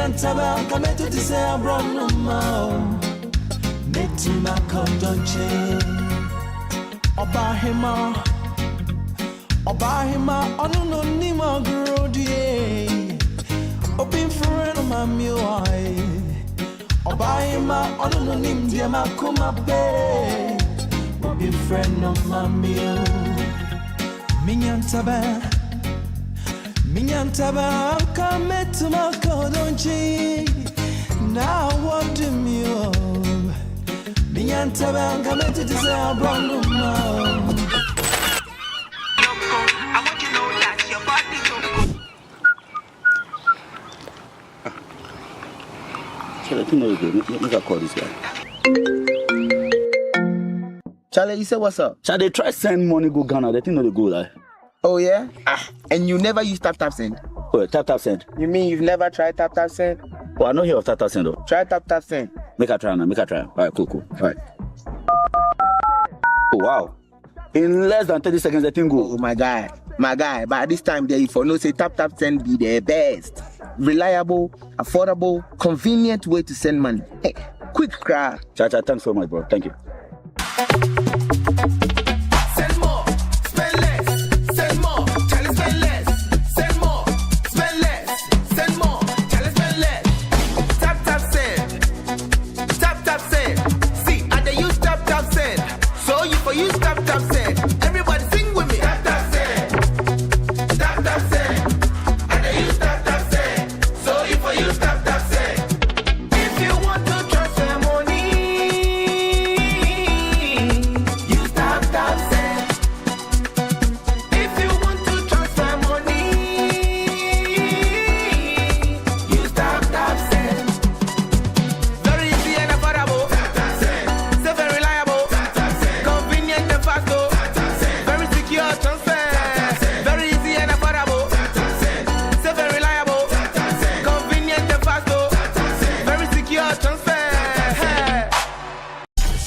Minyantaba, come to say a brown no Metima Condonche Obahima Ono Nima Grody Open friend of my mule Obahima Ono Nim Diama Kuma Bay Open friend of my mule Minyantaba come to my Condonche Now what do you Minyantaba come to this brown no I want you to know that your body is so I think no good. Make a call this guy. Charlie, you say what's up? Charlie, try send money go Ghana. They think no they go like. Oh yeah? And you never use tap send? Oh, tap send. You mean you've never tried tap send? Oh, I know hear of tap send though. Try tap send. Make a try now. All right, cool. All right. Oh wow. In less than 30 seconds, the thing go. Oh my guy. But at this time, there for no say tap send be the best, reliable, affordable, convenient way to send money. Hey, quick cry. Cha, thanks so much, bro. Thank you. Send more, spend less. Send more, Charlie spend less. Send more, spend less. Send more, Charlie spend less. Tap send. See, and they use tap send. So you for use tap send. Everybody sing with me. Tap send. And they use tap send. So you for use tap send. If you want to transfer money, use tap send. If you want to transfer money, use tap send. Very easy and affordable. Safe and reliable. Convenient and fast. Very secure transfer. Very easy and affordable. Safe and reliable. Convenient and fast. Very secure transfer.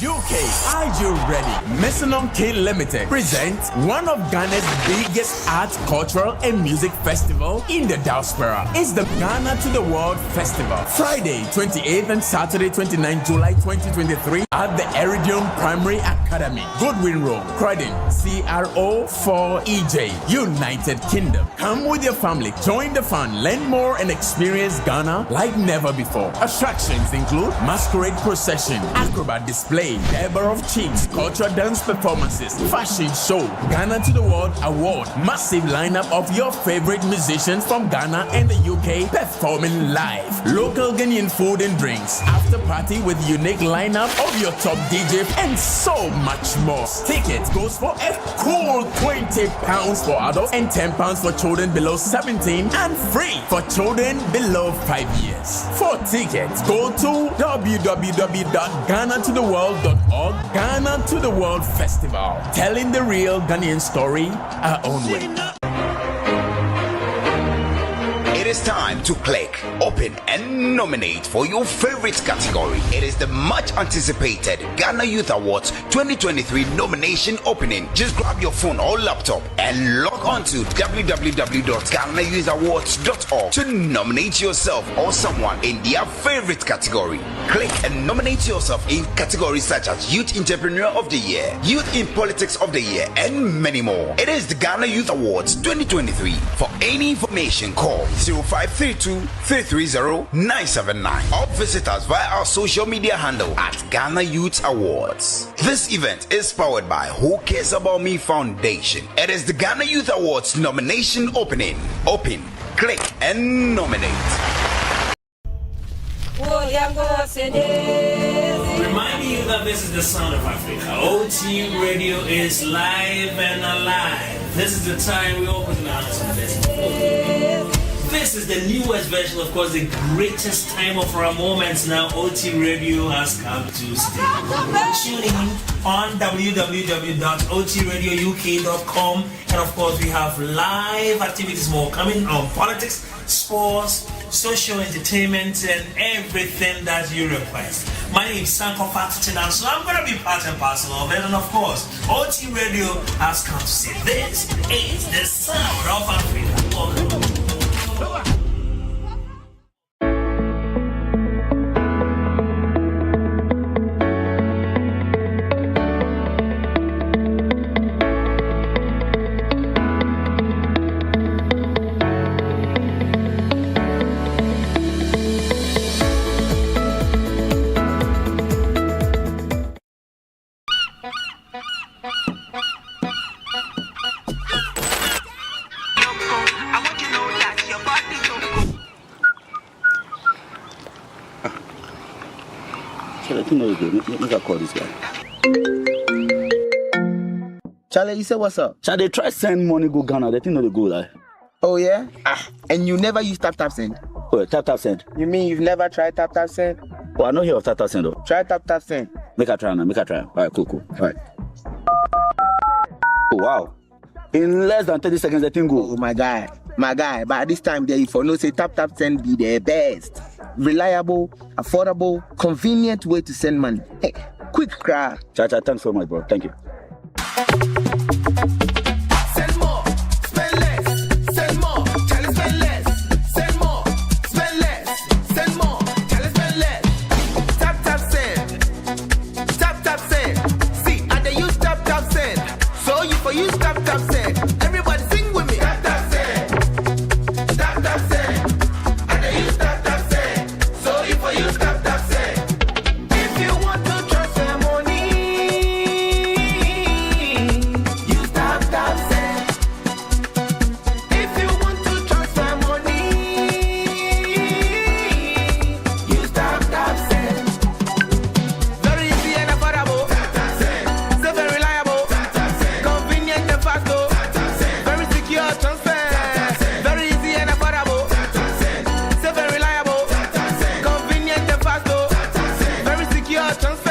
UK, are you ready? Mesonom K Limited presents one of Ghana's biggest art, cultural, and music festival in the diaspora. It's the Ghana to the World Festival. Friday, 28th and Saturday, 29th July 2023 at the Eridium Primary Academy, Goodwin Road, Croydon, CRO 4EJ, United Kingdom. Come with your family, join the fun, learn more, and experience Ghana like never before. Attractions include masquerade procession, acrobat display, Eber of Chiefs, cultural dance performances, fashion show, Ghana to the World Award, massive lineup of your favorite musicians from Ghana and the UK performing live, local Ghanaian food and drinks, after party with unique lineup of your top DJ, and so much more. Tickets goes for a cool £20 for adults and £10 for children below 17 and free for children below 5 years. For tickets, go to www.ghana2theworld.org. Ghana to the World Festival, telling the real Ghanaian story our own way. It is time to click, open, and nominate for your favorite category. It is the much anticipated Ghana Youth Awards 2023 nomination opening. Just grab your phone or laptop and log on to www.ghanayouth.awards.org to nominate yourself or someone in their favorite category. Click and nominate yourself in categories such as Youth Entrepreneur of the Year, Youth in Politics of the Year, and many more. It is the Ghana Youth Awards 2023. For any information, call 0532-330-979 or visit us via our social media handle at Ghana Youth Awards. This event is powered by Who Cares About Me Foundation. It is the Ghana Youth Awards nomination opening. Open, click, and nominate. Reminding you that this is the sound of Africa. OT Radio is live and alive. This is the time we open the house of this. This is the newest version, of course, the greatest time of our moments now. OT Radio has come to stay. Tune in on www.otradiouk.com, and of course we have live activities more coming on politics, sports, social entertainment, and everything that you request. My name is Sanko Fatichinan, so I'm going to be part and parcel of it, and of course OT Radio has come to say this is the sound of Africa. think no go. Make I call this guy. Charlie, you say what's up? Shall they try send money go Ghana? They think no they go like. Oh yeah? And you never use tap send? Oh, tap send. You mean you've never tried tap send? Oh, I know hear of tap send though. Try tap send. Make I try now. Make I try. All right, cool. All right. Oh wow. In less than 30 seconds, the thing go. Oh my guy. But at this time there, if you know say tap send be the best, reliable, affordable, convenient way to send money. Hey, quick cry. Cha, thanks so much, bro. Thank you. Send more, spend less. Send more, Charlie spend less. Send more, spend less. Send more, Charlie spend less. Tap send. Tap send. See, I they use tap send. So you for use tap send. Everybody sing with me. Tap send. Tap send. I they use tap send. So you for use tap send. If you want to transfer money, use tap send. If you want to transfer money, use tap send. Very easy and affordable. So very reliable. Convenient and fast. Very secure transfer. Very easy and affordable. So very reliable. Convenient and fast. Very secure transfer.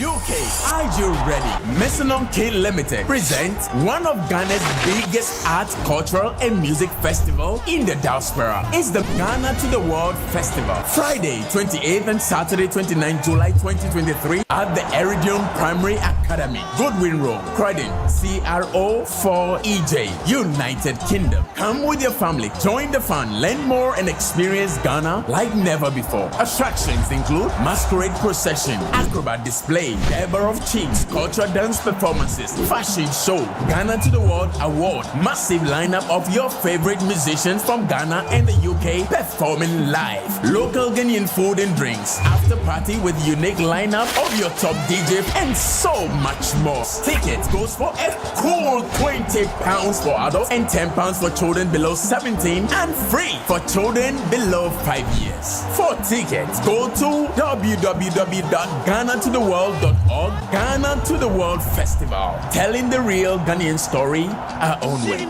UK, are you ready? Messing K Limited presents one of Ghana's biggest art, cultural, and music festival in the diaspora. It's the Ghana to the World Festival. Friday, 28th and Saturday, 29th July 2023 at the Eridium Primary Academy, Goodwin Road, Croydon, CRO4EJ, United Kingdom. Come with your family, join the fun, learn more, and experience Ghana like never before. Attractions include masquerade procession, acrobat display, Deborah of Chiefs, cultural dance performances, fashion show, Ghana to the World Award, massive lineup of your favorite musicians from Ghana and the UK performing live, local Ghanaian food and drinks, after party with unique lineup of your top DJ, and so much more. Tickets goes for a cool £20 for adults and £10 for children below 17 and free for children below 5 years. For tickets, go to www.ghanatotheworld.org. Ghana to the World Festival, telling the real Ghanaian story our own way.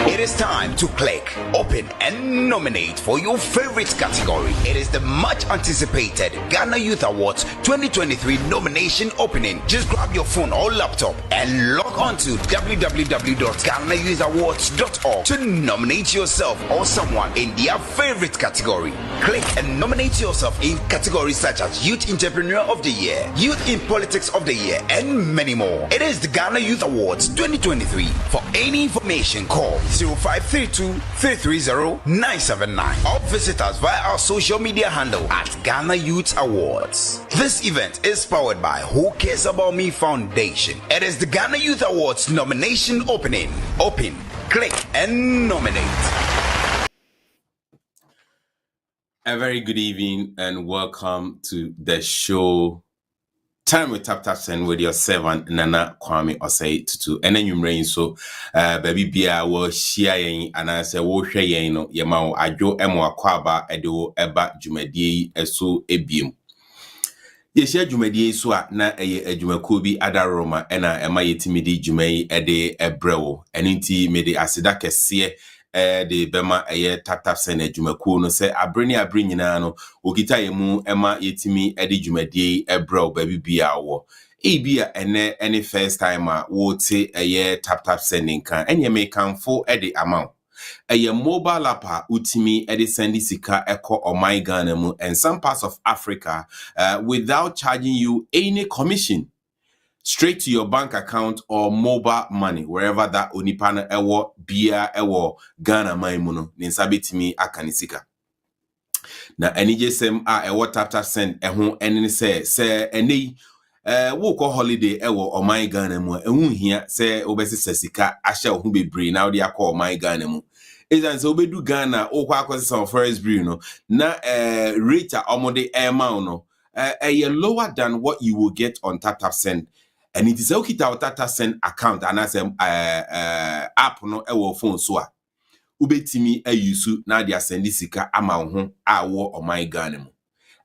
It is time to click, open, and nominate for your favorite category. It is the much anticipated Ghana Youth Awards 2023 nomination opening. Just grab your phone or laptop and log on to www.ghanayouth.awards.org to nominate yourself or someone in their favorite category. Click and nominate yourself in categories such as Youth Entrepreneur of the Year, Youth in Politics of the Year, and many more. It is the Ghana Youth Awards 2023. For any information, call 0532-330-979 or visit us via our social media handle at Ghana Youth Awards. This event is powered by Who Cares About Me Foundation. It is the Ghana Youth Awards nomination opening. Open, click, and nominate. A very good evening and welcome to the show. Time with Tap Send with your servant Nana Kwame Osei Tutu. And then you rain so baby Bia will share and I say wo hwe yen no yema adwo emo akwaba edo eba dwumadie eso ebiem. Ye share dwumadie so a na eye adwumako bi adaroma ena ema yetimidi dwumai ede ebrewo. Enti me de aseda kese de bema Tap Send adwumako no se abre nyina no okita yemu ema yetimi ede dwumadie ebrew baby bia wo ebia ene any first time wo te Tap Send kan enye me kanfo ede amount mobile app utimi ede send sika eko oman Ghana mu and some parts of Africa without charging you any commission, straight to your bank account or mobile money, wherever that onipana ewo bia ewo Ghana maimuno ninsabitimi akanisika. Na enije sem ewo Tap Send ehun enene se eni wo ko holiday ewo oman Ghana mu ehun hia se obesi sesika ahya ohun bebre na odi akọ oman Ghana mu ezan se obedu Ghana o kwa akwese some first brew no na rate omode ema no lower than what you will get on Tap Send. And it is okay to Tap Send account and as app no ewo phone so ubetimi ayusu na dia sendi sika ama ho a wo oman Ghana mu.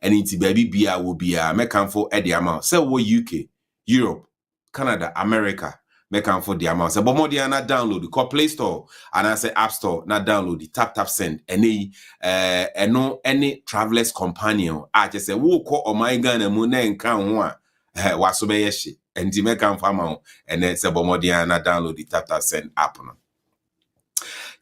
And inti baby bia will be a mekanfo e the amount. Say wo UK, Europe, Canada, America, mekanfo the amount. Say but more na download the call Play Store and I say App Store na download the tap send any no any travelers companion. I just say wo ko oman Ghana mu na nka ho a waso be yeshi. And the mekanfo amount and then say but more na download the tap send app no.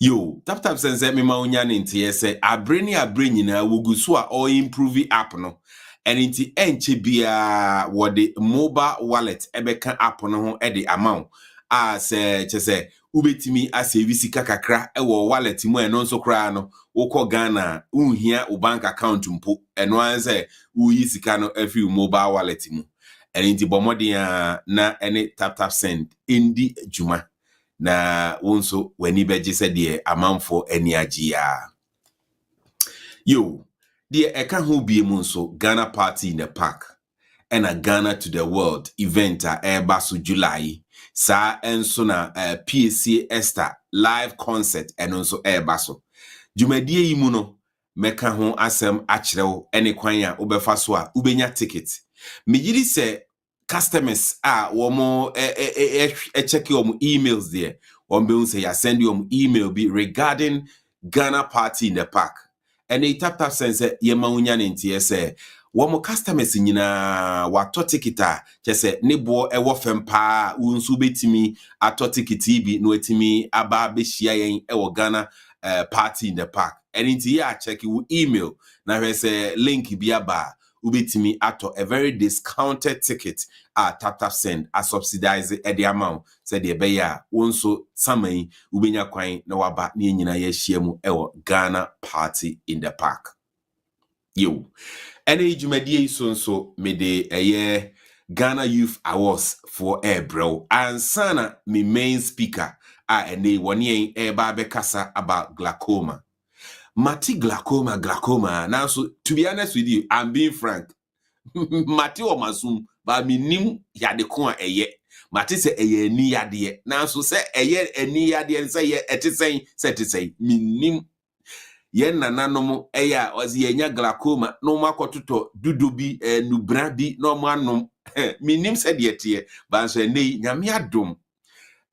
Yo, tap sense me ma onya ne ntie se abre nyina wogu so a o improve app no. And inti enche bia what the mobile wallet ebeka app no ho e the amount as che ubetimi asave sika kakra e wo wallet mu eno nso kra no wokọ Ghana unhia u bank account mpo eno an se uyi sika no every mobile wallet mu. And inti bomodin na any tap send indi juma. Na wonso weni beji se de amanfo ani agia. Yo, de eka ho bie mu nso Ghana Party in the Park and a Ghana to the World event eba so July. Sa enso na PSC Esther live concert enso eba so. Jumadie yi mu no meka ho asem akyerew ene kwan a obefa so a ubenya ticket. Mejiri se customers womo check your emails there. One be say I send you email be regarding Ghana Party in the Park. And they tap sense ye ma unya nti say womo customers nyina wato ticket che say nebo e wo fem pa unsu betimi ato ticket bi no etimi aba be hia yen e wo Ghana Party in the Park. And nti ya check you email na we say link bi aba ubetimi ato a very discounted ticket tap send a subsidize the amount said the beya wonso samai ubenya kwan na waba ne nyina ya hyiamu ewo Ghana Party in the Park. Yo ene jumadie so me de Ghana Youth Awards for bro ansana me main speaker ene woni eba be kasa about glaucoma. Mati glaucoma. Now, so to be honest with you, I'm being frank. Mati o masum, ba minim yade ko eye. Mati se eye ni yade. Now, so say eye eni yade say ye etisen minim yen nananom eya ozi yenya glaucoma no makototo dudubi nubra bi no manom minim se de tie ba so nei nyame adom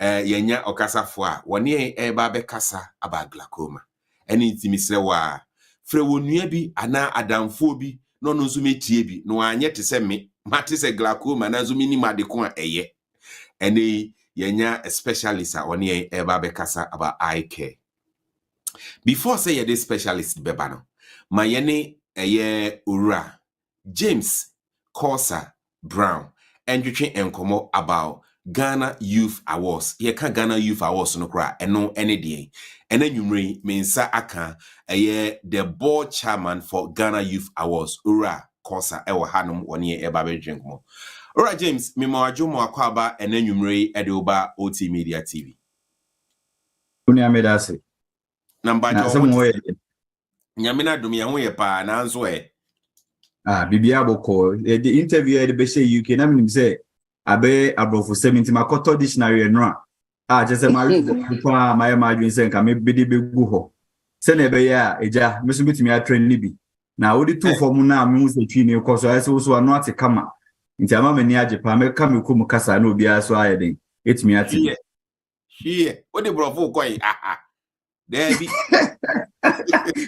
yenya okasafo a woni eba be kasa aba glaucoma. Eni intimisre wa fre wonua bi ana adamfo bi no no nso metie bi no anye te se me mate se glaucoma na nso minim adeko a eye. Eni yenya a specialist a woni eba be kasa about eye care. Before say this specialist beba no ma yene ura James Corsa Brown entwetwe enkomo about Ghana Youth Awards. Ye ka Ghana Youth Awards no kra eno ene de. Ena nwumre mensa aka the board chairman for Ghana Youth Awards Ura Corsa ewo hanom woni eba be dwenkomo. Ura James me ma adwomo akwaba ena nwumre ede oba OT Media TV. Uni amedase. Namba jo nyamina dum ye ho ye pa na nso bibia boko the interview e be say UK na me say abe abrofo 70 makoto dictionary no just ma kwa ma adwin say nka me bedi begu ho se na ebe ya eja me so bitimi a train ni bi na odi two form na me hu se twi ni ko so ese so no ate kama nti ama mani age pa me ka me ko mu kasa na obi aso ayeden etimi ate hie odi brofo koi there be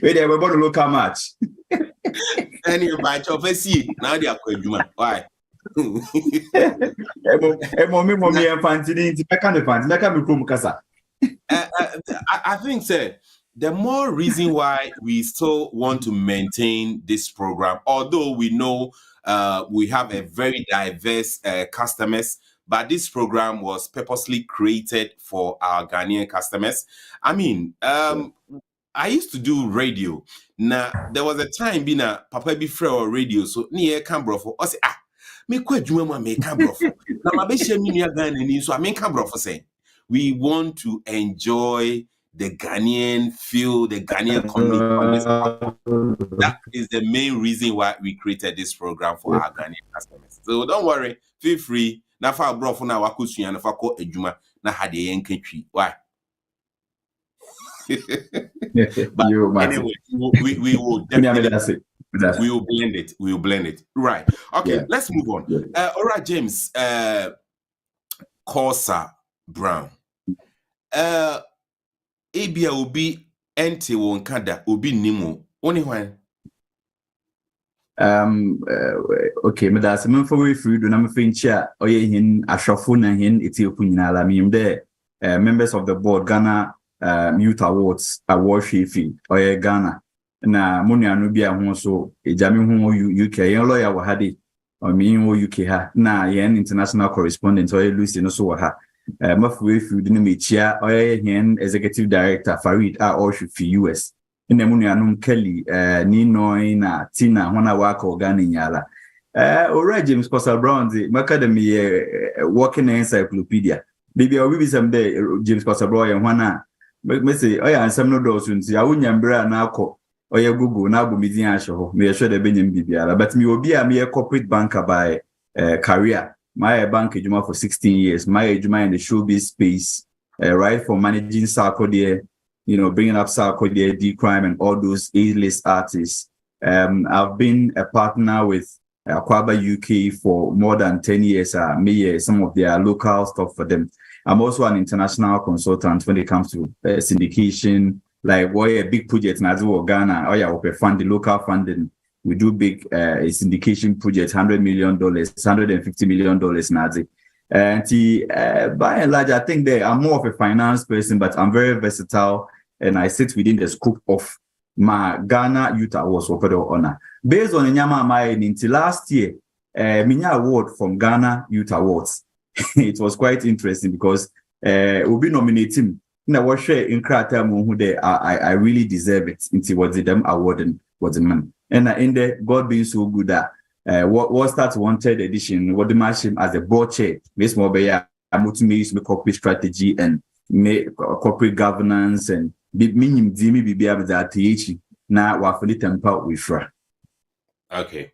we dey about local match any by chofesi now they are kwaduma why mommy infantini nti meka ne fanti meka me krom kasa. I think sir the more reason why we still want to maintain this program, although we know we have a very diverse customers, but this program was purposely created for our Ghanaian customers. I mean, I used to do radio. Now, there was a time being a papa before radio, so near Cambro I say, me kwajuma me Cambro. Now, my best me Ghanaian, so I mean Cambro say we want to enjoy the Ghanaian feel, the Ghanaian community on this podcast. That is the main reason why we created this program for our Ghanaian customers. So don't worry, feel free. Na fa brofo na wakosuya na fa ko adwuma na hade yen katwi why But You, Martin. anyway, we will definitely That's it. we will blend it. We will blend it. Right. Okay, Yeah. let's move on. Yeah. All right, James. Corsa Brown. Ebia obi ente won kada obi nimo. Only when. Okay, me that's me for we free do na me fincha oye hin ashofo na hin etiopu nyina la me there members of the board Ghana Youth Awards award fifi oye Ghana na munuanu bia ho so ejame ho UK yen lawyer wa hade o me ho UK ha na yen international correspondent oye Lucy no so wa ha mafu we free do na me chia oye hin executive director Farid or fifi US ina munuanu Kelly Nino na Tina hona wako Ghana nyala already James Kosa Brown academy working encyclopedia baby I will be someday James Kosa Brown hwana me say oya ansem no do so nti awunya mbra na akọ oya Google na abu midin ahwe me sure the benyem bibiara but me obi a me corporate banker by career my bank ejuma for 16 years my ejuma in the showbiz space right from managing Sagoe, you know, bringing up Sagoe, D-Crime and all those A-list artists. I've been a partner with Aquaba UK for more than 10 years. Some of their local stuff for them. I'm also an international consultant when it comes to syndication. Like, a big project in Ghana, we fund the local funding. We do big syndication projects, $100 million, $150 million, Nazi. And by and large, I think that I'm more of a finance person, but I'm very versatile, and I sit within the scope of my Ghana Youth Awards for federal honor. Based on Nyama my last year, Minya award from Ghana Youth Awards. It was quite interesting because we'll be nominating. I was share in Krata who there I really deserve it. Into what them awarding was the man. And in there, God being so good that what starts 1/3 edition, what the machine as a board chair, Miss Mobeya, I'm to use corporate strategy and corporate governance and meaning Jimmy be able to now we're fully tempered with. Okay.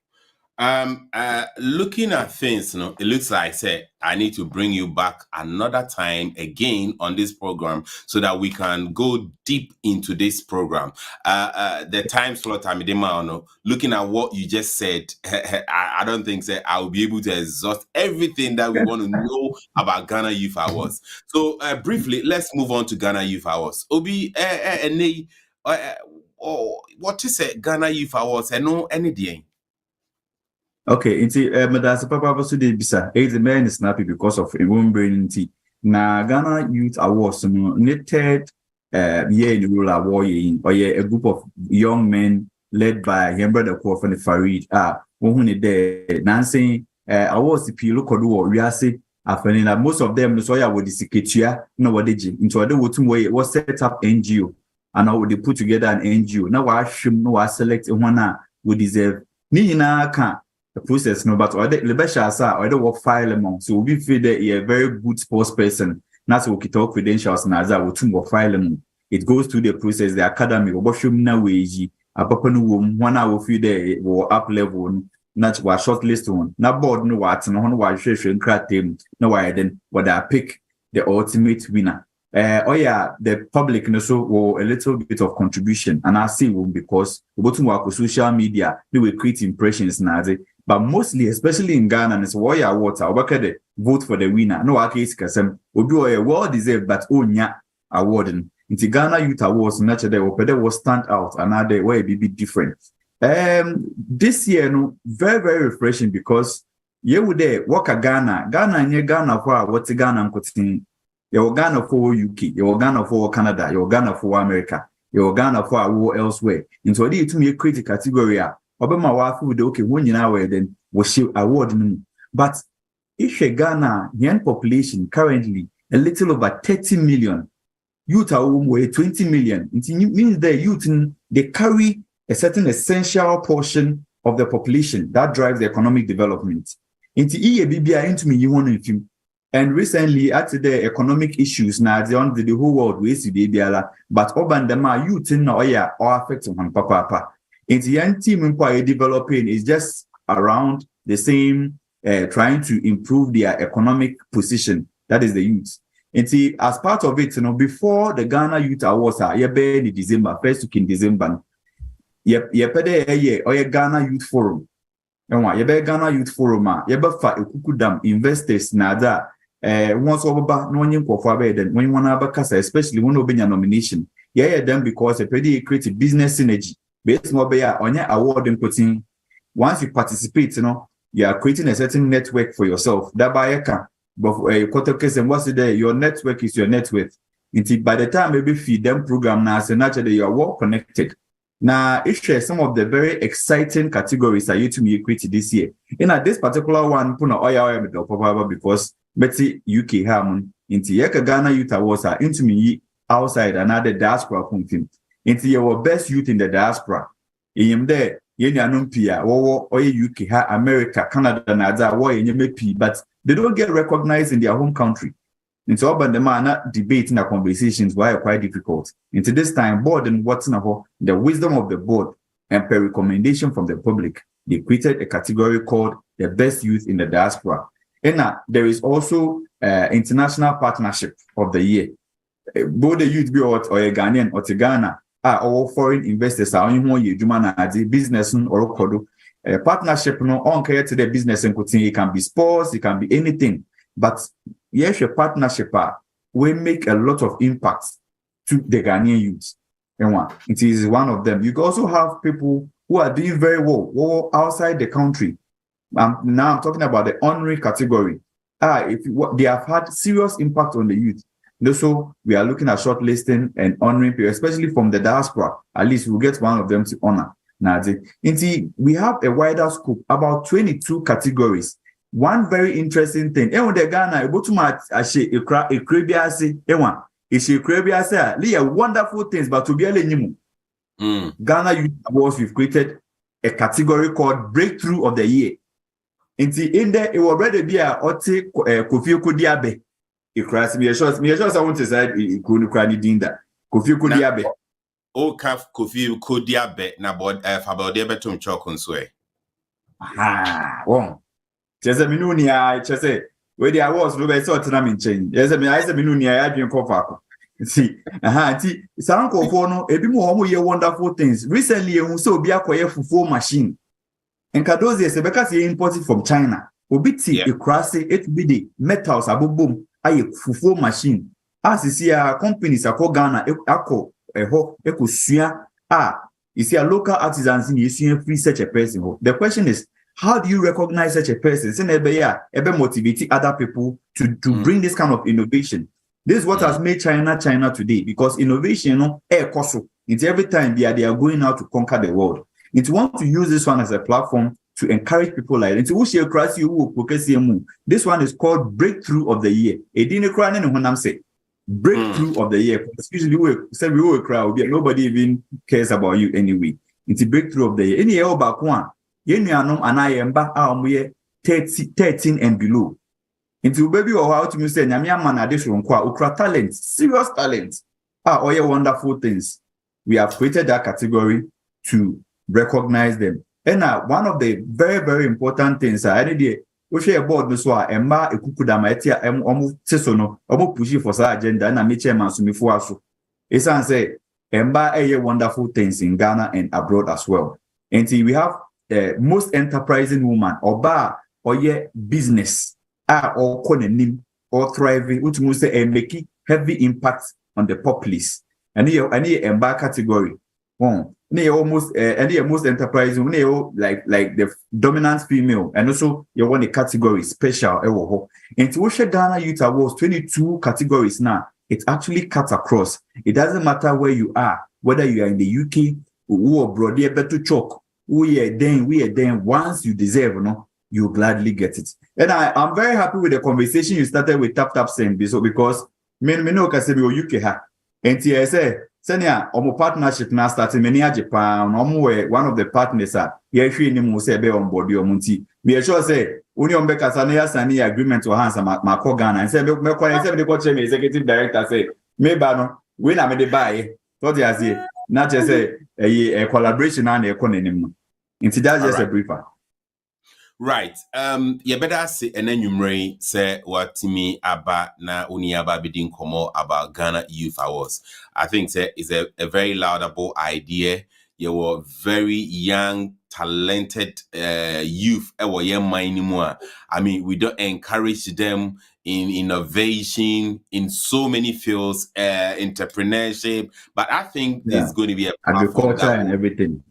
Looking at things, you know, it looks like I need to bring you back another time again on this program so that we can go deep into this program. The time slot looking at what you just said, I don't think I will be able to exhaust everything that we want to know about Ghana Youth Awards. So briefly, let's move on to Ghana Youth Awards. Obi, what is it? Ghana Youth Awards? I know anything. Okay, Madasa Papa so de bisa. The man is snappy because of a woman brain. Na Ghana Youth Awards, third year in the rule award or a group of young men led by him brother Kwafani Farid. Who there Nancy awards the Pilo Kodu we are say after most of them so ya would the no what did you into other way was set up NGO and now they put together an NGO. Now I should know I select one would deserve ni na can the process no but or the lebesha sa or the work file among so we feel that a very good sports person that's what we talk credentials na za wotum work file among it goes through the process the academy oboshum na weji apapanu wom one hour feel there or up level not wa shortlist one na board no what no wa hwehwe nkratem na wa then what I pick the ultimate winner. The public so a little bit of contribution and I see because we go to work with social media they will create impressions now. But mostly, especially in Ghana, it's warrior water. We vote for the winner. No, I case kasem. Obi a well deserved, but nya awarding. Into Ghana Youth Awards, naturally, was stand out. Another way be different. This year, no, very very refreshing because you would there work a Ghana for what's Ghana and continue. You're Ghana for UK, you're Ghana for Canada, you're Ghana for America, you're Ghana for war elsewhere. Into a to me a critic category. Obama wa with okay when you know then was she award but if Ghana young population currently a little over 30 million youth are 20 million it means the youth they carry a certain essential portion of the population that drives the economic development into into me you want to and recently after the economic issues now the whole world we see but urban them are youth in or affecting on papa. In the young team employee developing is just around the same, trying to improve their economic position. That is the youth. as part of it, before the Ghana Youth Awards are in December, first week in December, Ghana Youth Forum. Ghana Youth Forum, fa Ekukudam investors nada. Once over no one for then when you want to kasa, especially when you nomination. Them because a pretty creative business synergy. Based on your award and putting once you participate, you are creating a certain network for yourself. That by a can. But case and what's there? Your network is your net worth. Until by the time maybe feed them program now, so naturally you are well connected. Now, if share some of the very exciting categories that you to me created this year. In this particular one, put because Betty UK Harmon into Yeka Ghana Youth Awards are into me outside another diaspora function. Into your best youth in the diaspora. In there, Yenanumpia, or UK, America, Canada, Nada, war in MP, but they don't get recognized in their home country. And so, but the man debating the conversations were quite difficult. Into this time, board and what's now the wisdom of the board and per recommendation from the public, they created a category called the best youth in the diaspora. And there is also international partnership of the year. Both the youth be or a Ghanaian or Ghana are all foreign investors are only one year, business or kodo. Partnership no on care to the business and it can be sports, it can be anything. But yes, a partnership will make a lot of impact to the Ghanaian youth. And it is one of them. You also have people who are doing very well outside the country. Now I'm talking about the honorary category. They have had serious impact on the youth. So we are looking at shortlisting and honoring people, especially from the diaspora. At least we'll get one of them to honor. We have a wider scope, about 22 categories. One very interesting thing, the Ghana, wonderful things, but to be Ghana Youth Awards, we've created a category called Breakthrough of the Year. In there, it will already be a Kofi Kodiabe. It crashed me. I want to say it couldn't cry that. Kofi Kodiabe. Kaf Kofi Kodiabe na bod Fabode betum chokonswe. Just a minunia, just say, where the awards no better to change. Yes, I mean, I said, Minunia, I didn't call. See, some no, a bit more wonderful things. Recently, you saw be a fufu machine. And Kadozi is because he imported from China. Obiti, a crassy, it be the metals, a boom, a fufu machine. As you see, our companies are called Ghana, you see a local artisans in you see free such a person. The question is, how do you recognize such a person? Motivating other people to bring this kind of innovation. This is what has made China today, because innovation, it's every time they are going out to conquer the world. It's want to use this one as a platform to encourage people like this one is called Breakthrough of the Year. Breakthrough of the Year. Usually we say we will cry, nobody even cares about you anyway. It's a breakthrough of the year. Any year back one, and I am back 13 and below. Into baby or how to say Nyamiaman addition ukra talent, serious talent. All your wonderful things. We have created that category to recognize them. And one of the very, very important things any day we share board no so emba ekukudama etia omo sesono omo push for sa agenda na me chairman so me fo aso. Esan say emba wonderful things in Ghana and abroad as well. And we have most enterprising woman oba oye business or konenim or thriving which means say making heavy impact on the populace. And here emba category. Most enterprising, like the dominant female, and also you want a category special. And to watch Ghana Youth Awards 22 categories now, it actually cuts across. It doesn't matter where you are, whether you are in the UK or abroad, you better choke. We are then. Once you deserve, you gladly get it. And I'm very happy with the conversation you started with Tap Send because me no can say me UK ha. And TSA. Senior, partnership now starting many Japan, one of the partners are here. On board your munti. We are sure say, Union Becca Sania Sani agreement to Hansa Ghana and said, the executive director say, maybe when I made the buy, what I say, not just a collaboration and a economy. It's just a briefer. Right. You better say and then you say what me about na uni aba bidin komo about Ghana Youth Awards. I think say is a very laudable idea. You were very young, talented youth. I mean, we don't encourage them in innovation in so many fields, entrepreneurship. But I think there's going to be a platform agriculture and everything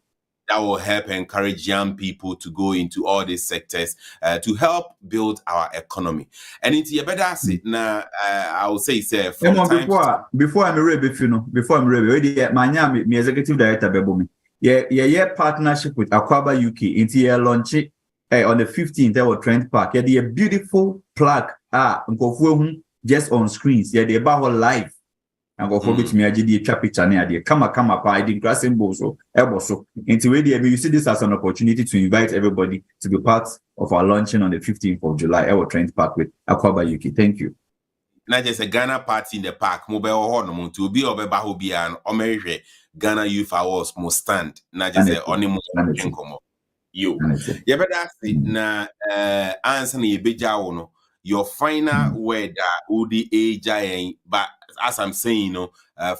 that will help encourage young people to go into all these sectors to help build our economy. And it's better say now. I will say from time before I'm ready, my executive director Bebomi. Yeah, partnership with Aquaba UK into your launch on the 15th there was Trent Park. Yeah, the beautiful plaque just on screens. Yeah, the about live. And go forward to me, I did the picture near the come up, I did grass and boso, elboso. Into where you see this as an opportunity to invite everybody to be part of our launching on the 15th of July, our Trent Park with Aquaba UK. Thank you. Not just a Ghana party in the park, mobile horn to be over Bahobi and Omerje Ghana Youth Awards must stand. Not just a only you. Yeah, but that's it. Na answer ni beja your final word udi age, but as I'm saying,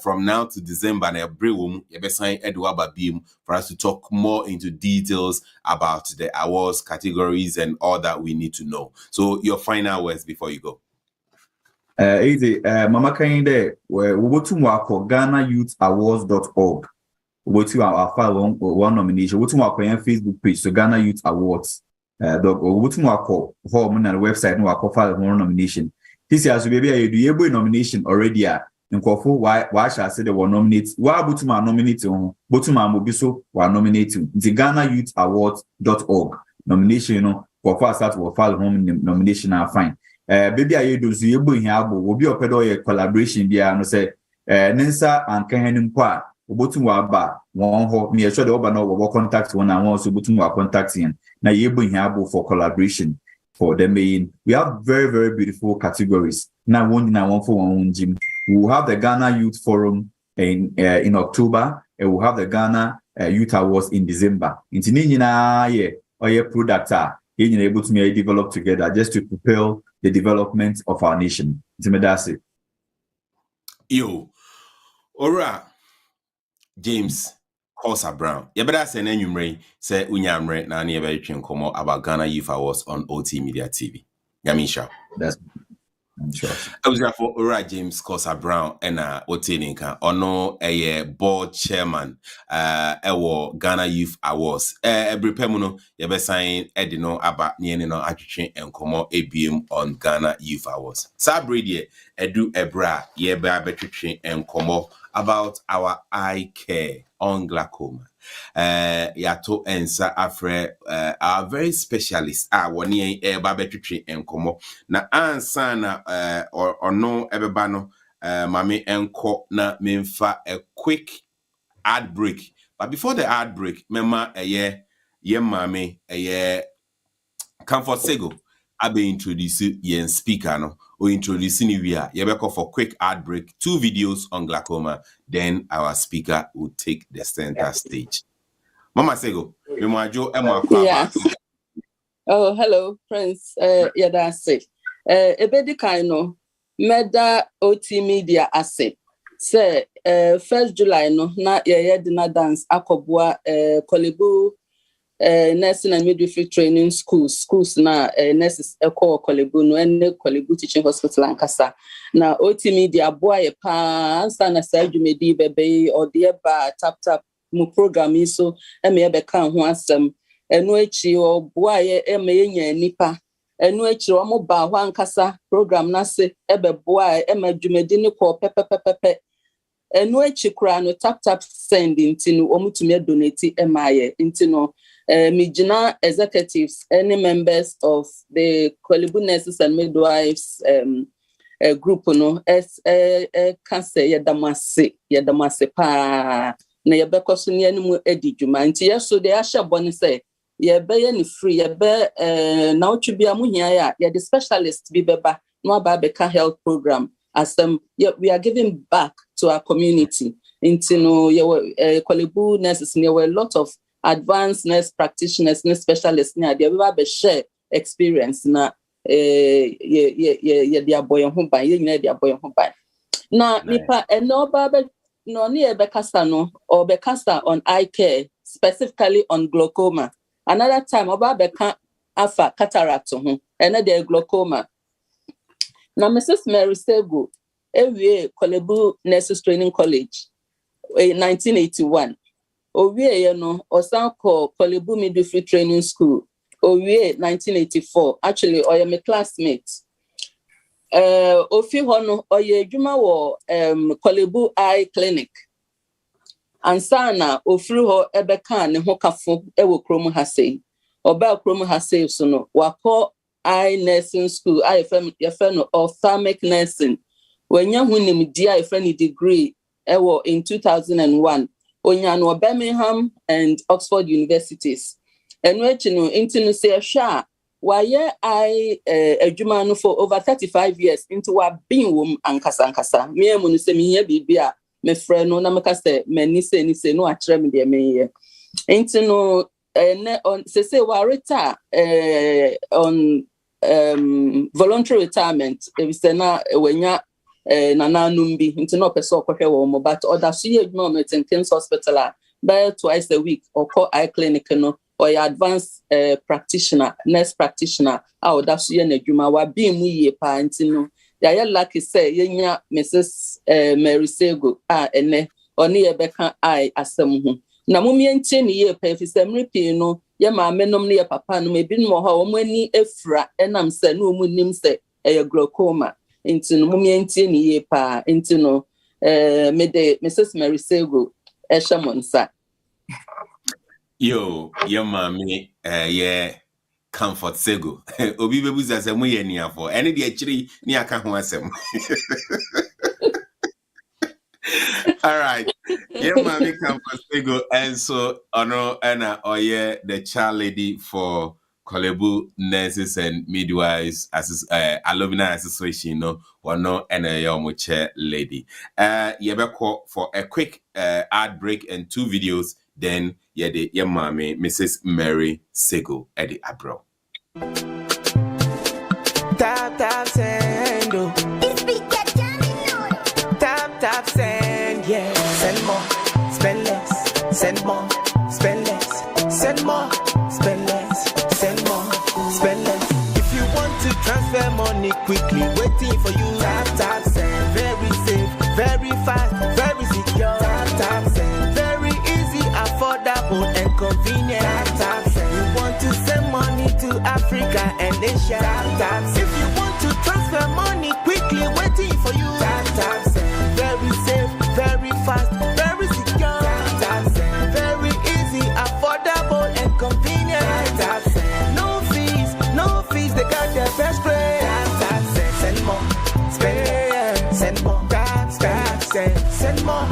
from now to December, na everyone you be sign Edward Babim for us to talk more into details about the awards categories and all that we need to know. So your final words before you go. Easy. Mama Kinde, we go to GhanaYouthAwards.org. We go to our file one nomination. We go to our Facebook page, so Ghana Youth Awards. We go to our home and website, no our file one nomination. This year, so baby, you do a nomination already. In Kofu, why shall I say they were nominated? Why Butuma nominate Butuma Mobiso were nominated? The GhanaYouthAwards.org nomination, for first start will file home nomination are fine. Baby, I do see you here, will be a pedo collaboration. Be no say, Nensa and Kahanim Kwa, Butuma Ba, one hope me, sure the Obano will contact one and one, so Butuma contacting. Now you bring here for collaboration for the main. We have very, very beautiful categories. Now, one for one gym. We will have the Ghana Youth Forum in October, and we'll have the Ghana Youth Awards in December. Into products are able to be developed together just to propel the development of our nation. That's it. Yo, alright, James Corsa Brown. You better say name say unyamre na ni very train come about Ghana Youth Awards on OT Media TV. Yamisha. That's sure. I was for Ora James Corsa Brown and Oteninka ono a board chairman Ghana Youth Awards. Every pemuno you be saying Edino about Nienino Atchin and Komo ABM on Ghana Youth Awards. Sabridi edu ebra ye be betritrin and Komo about our eye care on glaucoma. Yato ensa afre our very specialist woni babetri enkomo na ansa na or no ebebano mame enko na memfa a quick ad break. But before the ad break, mema ye mame Comfort Sagoe abe introduce yen speaker no or introduce ni wia yebeko for quick ad break, 2 videos on glaucoma, then our speaker will take the center stage. Mama Sagoe, yeah. Oh, hello, Prince. Yeah, that's it. Ebedi kaino meda OT Media asset. Say 1st July no na ye dinner dance akobua Kolebu nursing and midwifery training schools na nurses eko Kolebu no ene Kolebu teaching hospital ankasa na OT Media boa ye pa ansa na sa dwumedi bebe ode ba tap mu program so ebe kan ho asem enu echi oboa ye enya nipa enu echi o mo ba ho ankasa program na se ebe boa dwumedi ne ko pepepepepe enu echi kura no tap send intinu omutumi donate emaye intino Mijina executives, any members of the Kolebu Nurses and Midwives group, no, as can say Yadamase pa na yebeko so ne anu edi dwuma nti yeso de ahye bone say yebe ye ni free yebe na otwibia mu hia ya the specialist bi beba no aba beka health program as we are giving back to our community. Into no Kolebu nurses, there were a lot of advanced nurse practitioners ne specialists ne ade we be share experience na ye dia boy ho ban ye nyina dia boy ho ban na nipa eno ba be no ne be kasa no or be kasa on eye care, specifically on glaucoma. Another time oba be kan afa cataract ho ene de glaucoma. Na Mrs. Mary Sagoe ewie Kolebu Nurses Training College in 1981. Owie ye no osan ko Kolebu Midwifery Training School. Owie 1984. Actually, I am a classmate. Ofi hono oye adwuma wo Kolebu Eye Clinic. Ansana ofiri ho ebeka ne ho kafo ewo krom ha sei. Oba krom ha sei so no wako eye nursing school eye no ophthalmic nursing. Wenya hu nimdi eye friend degree ewo in 2001. Onya no Birmingham and Oxford universities. Enwechi no intinu se hwa waye I adwuma no for over 35 years into wa bin wom ankasa me emu no se me hia bibia me frɛ no na meka se mani se ni se no akyerɛ me de me ye intinu on se wa retire on voluntary retirement e se na wanya nana numbi intinu opese okohwe wo mo but other so ye adwuma me King's Hospital by twice a week or call eye clinic no or your advanced practitioner, nurse practitioner, that's you na adwuma wa bi mu ye pa ntino. Ya lucky say yenya Mrs. Mary Sagoe ene oni ye beka ai asem ho. Na mo mientie ne ye pa fi semre pi no ye ma menom ne ye papa no ebi no ho omo ani efra enam se no mu nim se glaucoma. Ntino mo mientie ne ye pa ntino me de Mrs. Mary Sagoe eshamonsa. Yo, your mommy, yeah, comfort Sagoe. Obi bebuza se mu ye ni afo. Ene de achiri ni aka ho asem. All right. Your mommy comfort Sagoe, and so ono ana oye the child lady for Kolebu Nurses and Midwives Alumni Association no wano ena your chair lady. Yebeko for a quick ad break and 2 videos. Then yede your mommy, Mrs. Mary Sagoe, Eddie Abro. Tap send, oh. Tap send, yeah. Send more, spend less. Send more, spend less. Send more, spend less. Send more, spend less. If you want to transfer money quickly, waiting for you. Tap send, very safe, very fast, very secure. Tap send, very easy, affordable and convenient. Tap send. You want to send money to Africa and Asia. Tap send. If you want to transfer money quickly, waiting for you. Tap send. Very safe, very fast, very secure. Tap send. Very easy, affordable and convenient. Tap send. No fees, they got their best rate. Tap send. Send more, spend, send more. Tap send. Send more,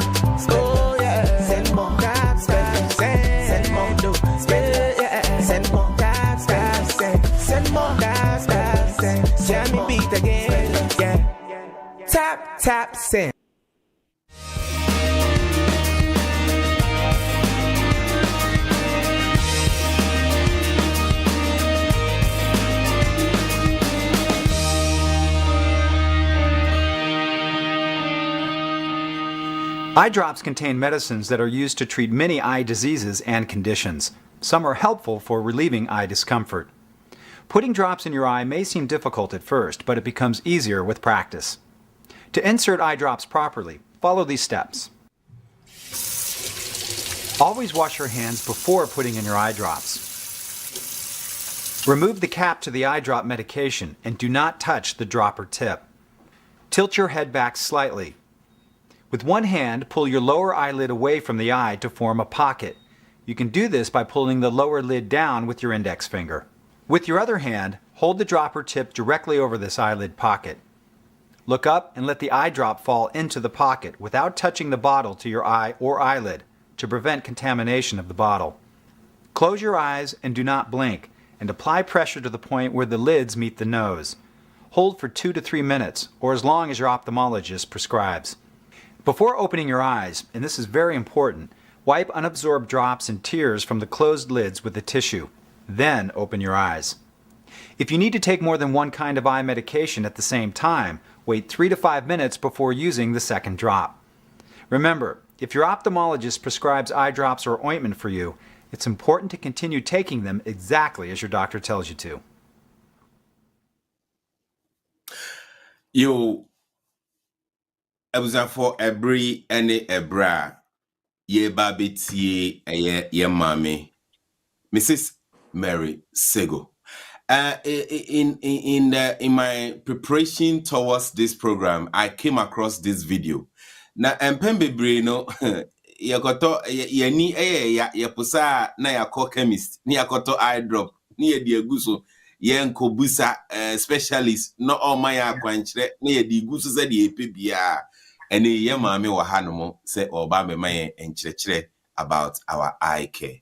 oh yeah. Send more, send more, do spend, yeah. Send more, send more, send. Jam me beat again, yeah. Tap, send. Eye drops contain medicines that are used to treat many eye diseases and conditions. Some are helpful for relieving eye discomfort. Putting drops in your eye may seem difficult at first, but it becomes easier with practice. To insert eye drops properly, follow these steps. Always wash your hands before putting in your eye drops. Remove the cap to the eye drop medication and do not touch the dropper tip. Tilt your head back slightly. With one hand, pull your lower eyelid away from the eye to form a pocket. You can do this by pulling the lower lid down with your index finger. With your other hand, hold the dropper tip directly over this eyelid pocket. Look up and let the eye drop fall into the pocket without touching the bottle to your eye or eyelid to prevent contamination of the bottle. Close your eyes and do not blink, and apply pressure to the point where the lids meet the nose. Hold for 2 to 3 minutes, or as long as your ophthalmologist prescribes. Before opening your eyes, and this is very important, Wipe unabsorbed drops and tears from the closed lids with a tissue. Then open your eyes. If you need to take more than one kind of eye medication at the same time, wait 3 to 5 minutes before using the second drop. Remember, if your ophthalmologist prescribes eye drops or ointment for you, it's important to continue taking them exactly as your doctor tells you to. Yo, I was for every any ebra. Ye babiti ye mommy. Mrs. Mary Sagoe. In my preparation towards this program, I came across this video. Na empembe no yakoto yani ya pusa na yako chemist ni yakoto eye drop ni ye di eguso ye nkobusa specialist no all my akwanchire na ye di eguso se di epebia ene ye maame wa hanomo se oba me maye enchirechire about our eye care.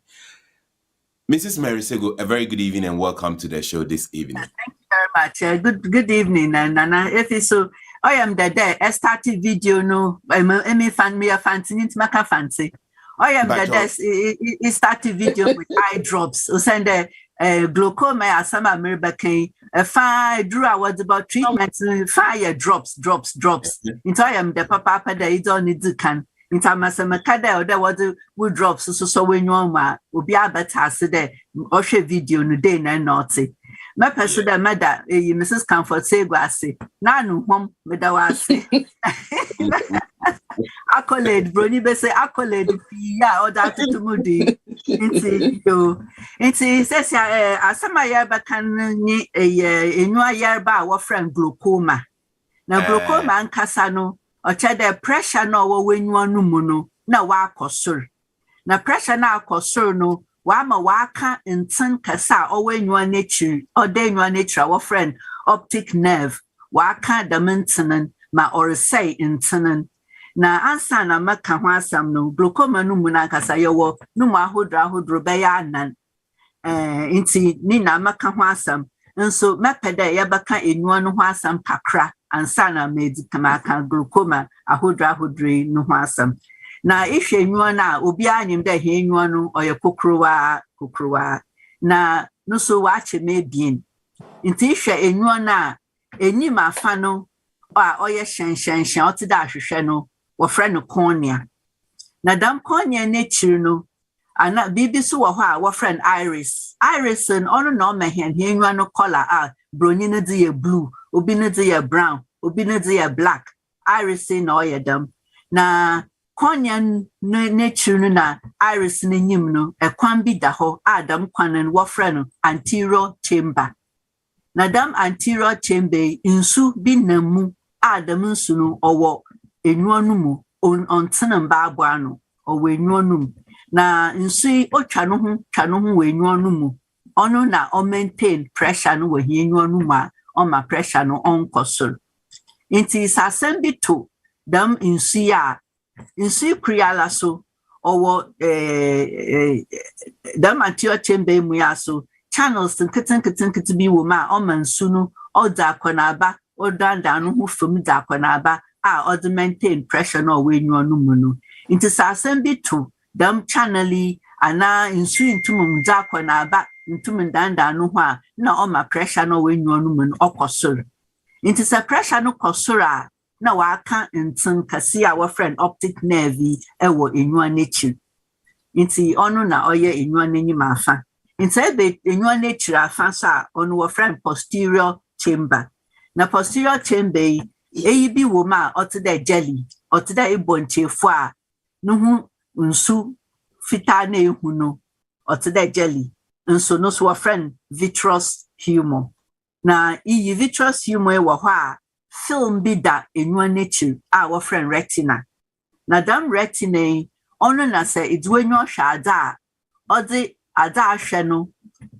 Mrs. Mary Sagoe, a very good evening and welcome to the show this evening. Thank you very much. Good evening, Nana. If it's so, I am the day. I started video no. I fan me a fancy into my fancy. I am the day. It started video with eye drops. O send the glaucoma as some American. Fire drew I was about treatment. Fire drops. Into I am the papa that is on the can. Into Masamakada or there was wood drops. So when you are, will be able to say that or share video no day and naughty. My person that mother, Mrs. Comfort Sagoe, Nanu home, Medawasi. Accolade, Brony Besse, accolade, yeah, or that to Moody. It says, as some year back can a new year by our friend Glaucoma. Now, Glaucoma and Cassano, or cheddar pressure no when you are no mono, now walk or sir. Now, pressure now cosur no. Wama waka intin kasa owe nywa nature or de nywa nature our friend optic nerve waka da maintenance ma or say intinen na ansa na maka ho asam no glaucoma no mu na kasa yewo no mu ahodro be ya nan inti ni na maka ho asam nso mepeda ye baka enwa no ho asam kakra ansa na medicamaka glaucoma ahodro no ho asam. Na if you na obi anyim da he enwa no oye kokrowa na no so wache mebien nti hwe enwa na enim afa no oye hyen oti da hwehwe no wo frɛ no cornea na dam cornea na chiri no ana bibi so wo ho a wo frɛ no iris and ono no ma he enwa no color broni no de ye blue obi no de ye brown obi no de ye black iris na oye dam na cornea nature na iris na nyim no ekwan bi da ho adam kwanen wo frɛ no anterior chamber na dam anterior chamber insu bi namu adam nsu no owo enwo no mu ontena ba abo ano owo enwo no mu na nsu otwa no ho we enwo no mu ono na o maintain pressure no we enwo no mu a o ma pressure no on kosol inti sasem bi to dam insu ya insu kriala so owo dam anterior chamber mu ya so channels nketen bi wo ma o mansu no o da konaba o danda no hu fam da konaba o de maintain pressure no we nyu no mu no inti sasem bi to dam channeli ana insu intum da konaba intum danda no hu a na o ma pressure no we nyu no mu no okosoro inti sa pressure no kosoro na waka ntin kasi a wo friend optic nerve ewo enwa nature inti onu na oye enwa nanyi mafa inti ebe enwa nature afa so onu wo friend posterior chamber na posterior chamber eyi bi wo ma otida jelly otida ibonchefo a no hu nsu fita na ehu no otida jelly nso no so wo friend vitreous humor na iyi vitreous humor wo ho a film bi da enwa nature our friend retina na dam retina ono na say idwenyo hwa ada odi ada ahwe no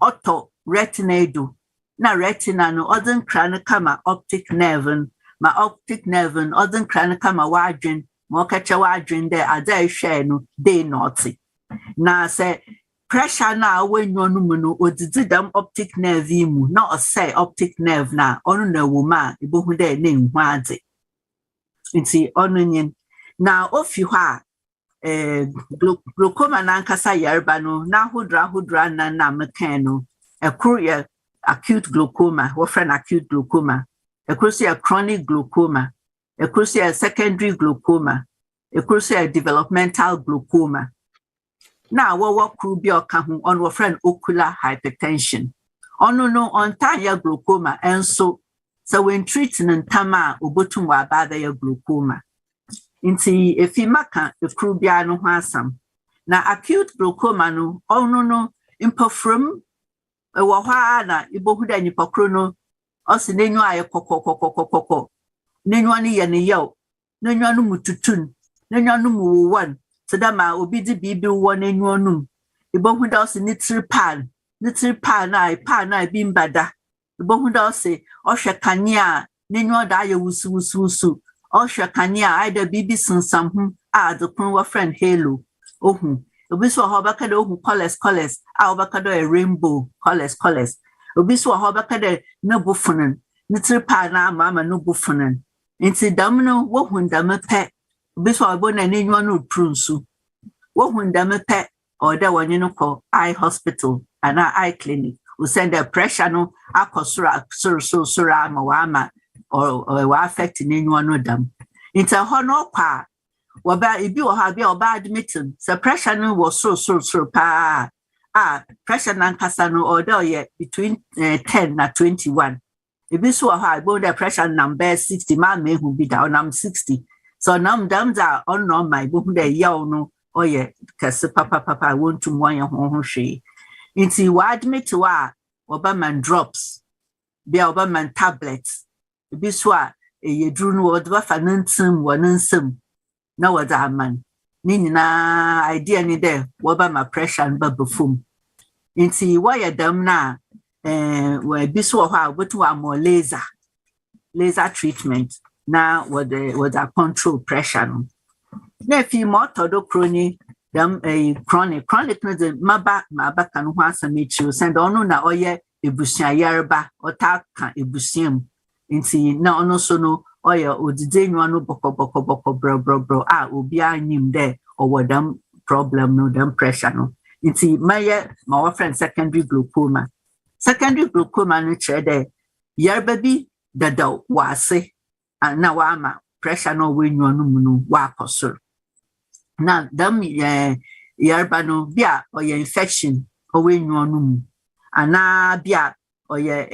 auto retina edu na retina no odin kran kama optic nerve ma optic nerve odin kran kama wadwen ma okache wadwen de ada ahwe no dey naughty na say pressure na wenyo no mu no odidi dam optic nerve mu na o say optic nerve na onu na woma ebohu de na nhu ade nti onu nyin na ofi ho a glaucoma na nkasa yarba no na hodra na mekan no ekro ye acute glaucoma what friend acute glaucoma ekro se chronic glaucoma ekro se secondary glaucoma ekro se developmental glaucoma na wo kru bi oka ho on wo friend ocular hypertension ono no on tanya glaucoma enso so when treating ntama obotum wa bada ya glaucoma inti efi maka ekru bia no ho asam na acute glaucoma no ono no impofrum ewo ha na ibohu da nyipokro no osi nenyu aye kokokokokokoko nenyu ani ye ne yew nenyu anu mututun nenyu anu muwan sedama obi di bibi wo nenyu anu ibohu da osi nitri pan na bimbada ibohu da osi ohwe kania nenyu da aye wusu ohwe kania aida bibi sansam hu a the kun wa friend halo ohun obi so ho baka de ohun colors a obaka do a rainbow colors obi so ho baka de no bufunen nitri pa na mama no bufunen inti dam no wo hun dam pe obi so obo na nenyu no trunsu wo hun dam pe or da wonye no call eye hospital and eye clinic we send the pressure no akosura sura ma or wa affect nenyu no dam inti ho no kwa waba ibi wo ha bia oba admitted so pressure no was so pa pressure na nkasa no order ye between 10 na 21 ibi so ha go the pressure number 60 ma me hu bi da on 60 so nam dam za on no my bo hu da yaw no oye kase papa want to mo ye ho hwe inti wa admit wa oba man drops bia oba man tablets ibi so ye dru no oba fa nantim wonansam na wada man ni nyina idea ni there woba ma pressure and babufum inti why dam na we biso ho abotu wa mo laser treatment na wada control pressure no na fi motor do chronic dam chronic no de maba kan ho asamechi send ono na oye ebusia yarba otaka ebusiam inti na ono so no oya odide nwa no boko bro obi anyim there or wadam problem no dam pressure no inti my friend secondary glaucoma no chere yarba bi dada wase na wa ama pressure no wenyu no mu no wa akosoro na dam yarba no bia oya infection o wenyu no mu ana bia oya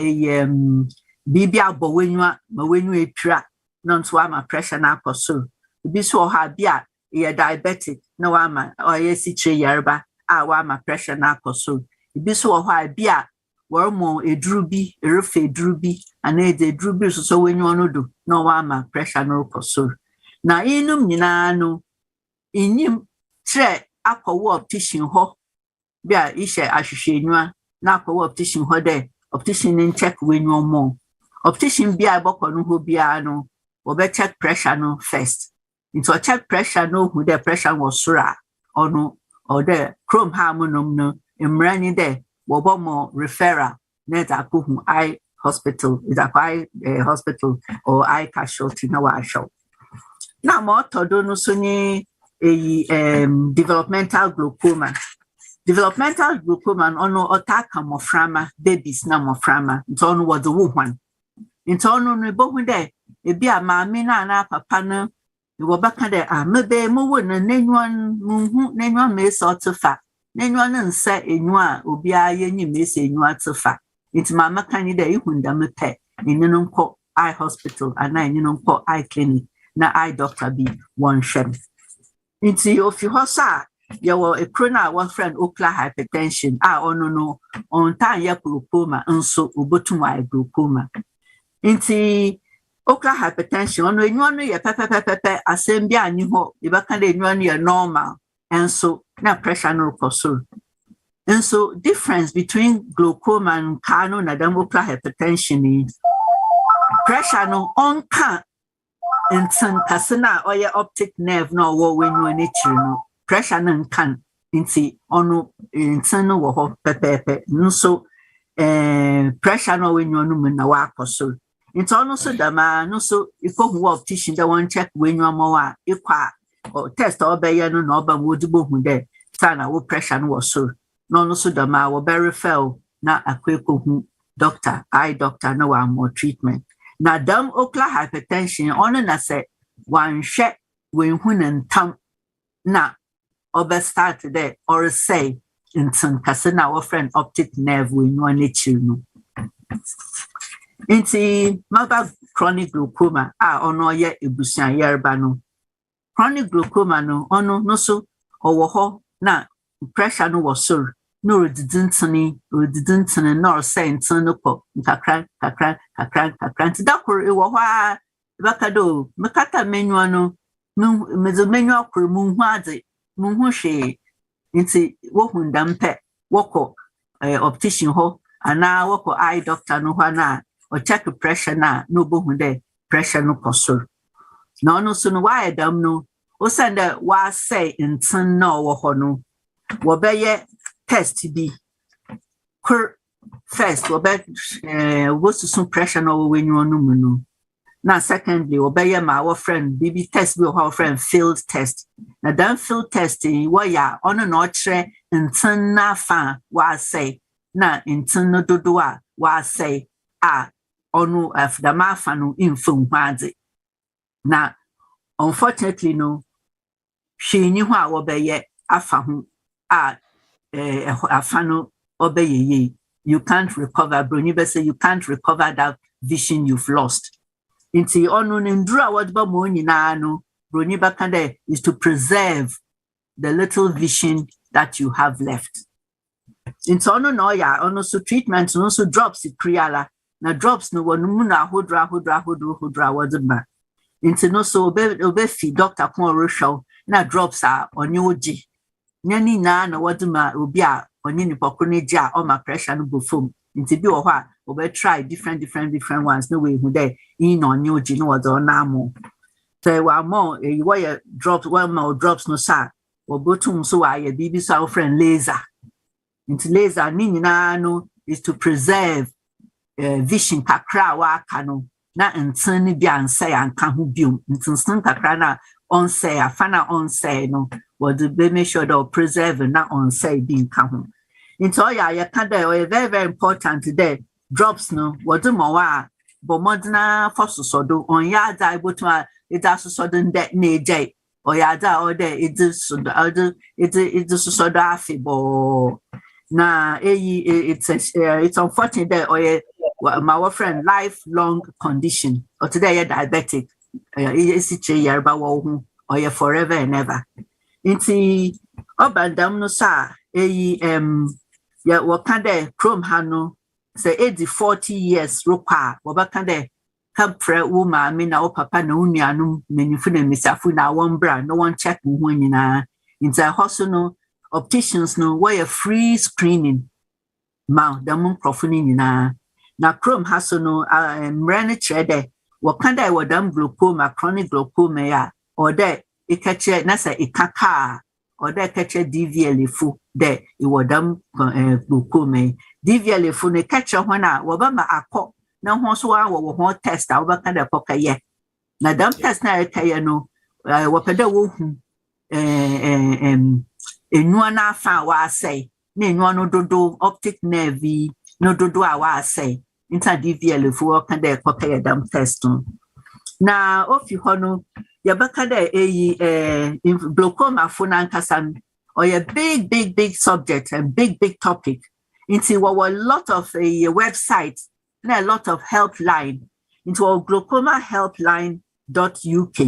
bibi abo wenyu etwa non so ama pressure na akosoro bi so ha bia ye diabetic na wa ama oya sitre yarba wa ama pressure na akosoro bi so ha bia wormo edrubi erefe edrubi ana edrubi so wenyu no do na wa ama pressure na akosoro na inum nyina no inyim tre akọwo optician ho bia ishe ahwehwenua na akọwo optician ho de optician in check wenyu mo optician bia bokọ no ho bia no we check pressure no first into check pressure no who the pressure was sura or no or the chrome harmonum no imrani there wobomo referral net akuhu eye hospital is a eye hospital or eye casualty na wa show na mo todo no so ni developmental glaucoma ono otaka moframa babies na moframa into ono was the one into ono no bohu there ebi amaami na papa no wo baka de mebe mo wo na nenwan me so tofa nenwan nsa enwa obi aye nyi me se enwa tofa nti mama kan de ihunda me pe enno nko eye hospital ana enno nko eye clinic na eye doctor bi one shem nti ofi hosa ye wo ekrona one friend ocular hypertension ono no on tan ya glaucoma nso obotum eye glaucoma nti ocular hypertension ono enwa no ye pepe asem bia anyi ho e baka de enwa no ye normal enso na pressure no kosoro enso difference between glaucoma and cano na ocular hypertension is pressure no on kan ensan kasena oye optic nerve no wo wenyu ni chiri no pressure no kan nti ono ensan no wo ho pepe nso pressure no wenyu no mu na wa kosoro nti ono so dama no so iko hu optician da won check wenyu amawa ikwa test or be no no ba would bo hu de sana wo pressure no was so no so da ma wo very fell na akweko hu doctor eye doctor no wa more treatment na dam okla hypertension on na say one share when hu ntam na obe start there or say in some kasina our friend optic nerve we no no inti mother chronic glaucoma ono ye ebusuan yerba no chronic glaucoma no ono no so owo ho na pressure no was so no didn't no say no ko kakran nti da kor e wo ho a bakado mekata menua no mezo menua kor mu hu ade mu hu hwe nti wo hundam pe woko optician ho ana woko eye doctor no ho na o check pressure na no bo hu de pressure no kosor no so no why dam no o send wa say ntin no wo ho no wo be ye test bi first wo be wo susun pressure no we nyu no mu no na secondly wo be ye ma our friend bb test bi our friend field test na dan field testing wo ya ono no kire ntin na fa wa say na ntin no dodo a wa say onu the mafano info hwade na unfortunately no she ni ho a wo be ye afa ho afano obeye you can't recover broni be say you can't recover that vision you've lost inti onu nduru a wode ba mo nyina no broni ba kan there is to preserve the little vision that you have left inti onu no ya onu so treatment no so drops priala na drops no wonu mu na hodra wode ba inti no so obe fi doctor kon rohwe na drops a onye oji nyani na wode ma obi a onye ni pokone ji a o ma pressure no go form inti bi wo ho a obe try different ones no way hu there in onye oji no wode na amo so wa mo you were drops one more drops no sa obotum so wa ye bibi so our friend laser inti laser ni nyina no is to preserve vision kakra wa kano na ntin ni bia nse anka ho biom ntin kakra na on say afana on say no what they make sure that preserve na on say bi nka ho into ya can there very very important there drops no what do mo wa bo modna fososodo on ya da ibotu it asosodo nde na eje o ya da o de it is sosodo afibo na it's unfortunate that my friend lifelong condition or today you're diabetic or you're forever and ever inti obandam no sa ya wakande chrome hano say 40 years ropa wabakande kapre woman me na papa na unuanum menyufu na misafu na bra no one check ho nyina inti hospital opticians no where free screening ma dam crofoni nyina na chrome haso no mrene trede wakanda wadam glaucoma chronic glaucoma ya or there ikache na say ikaka or there kache DVL fu there iwadam glaucoma DVL fu ne kache hona wabama akọ na ho so wa wo ho test a wabakanda kokaye na dam test na kaye no wapeda wo hu enua na afa wa say na enua no dodo optic nerve no dodo a wa say inter DVL fu kan dey kokaye dam test na ofi hono ya baka dey glaucoma fu na nkasan or a big subject and big topic into a lot of websites and a lot of helpline into our glaucoma helpline.uk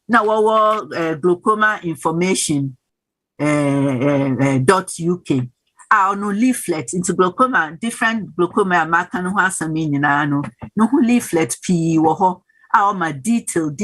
now our glaucoma information .uk no leaflet into glaucoma different glaucoma American who has some meaning no leaflet p wo ho my detail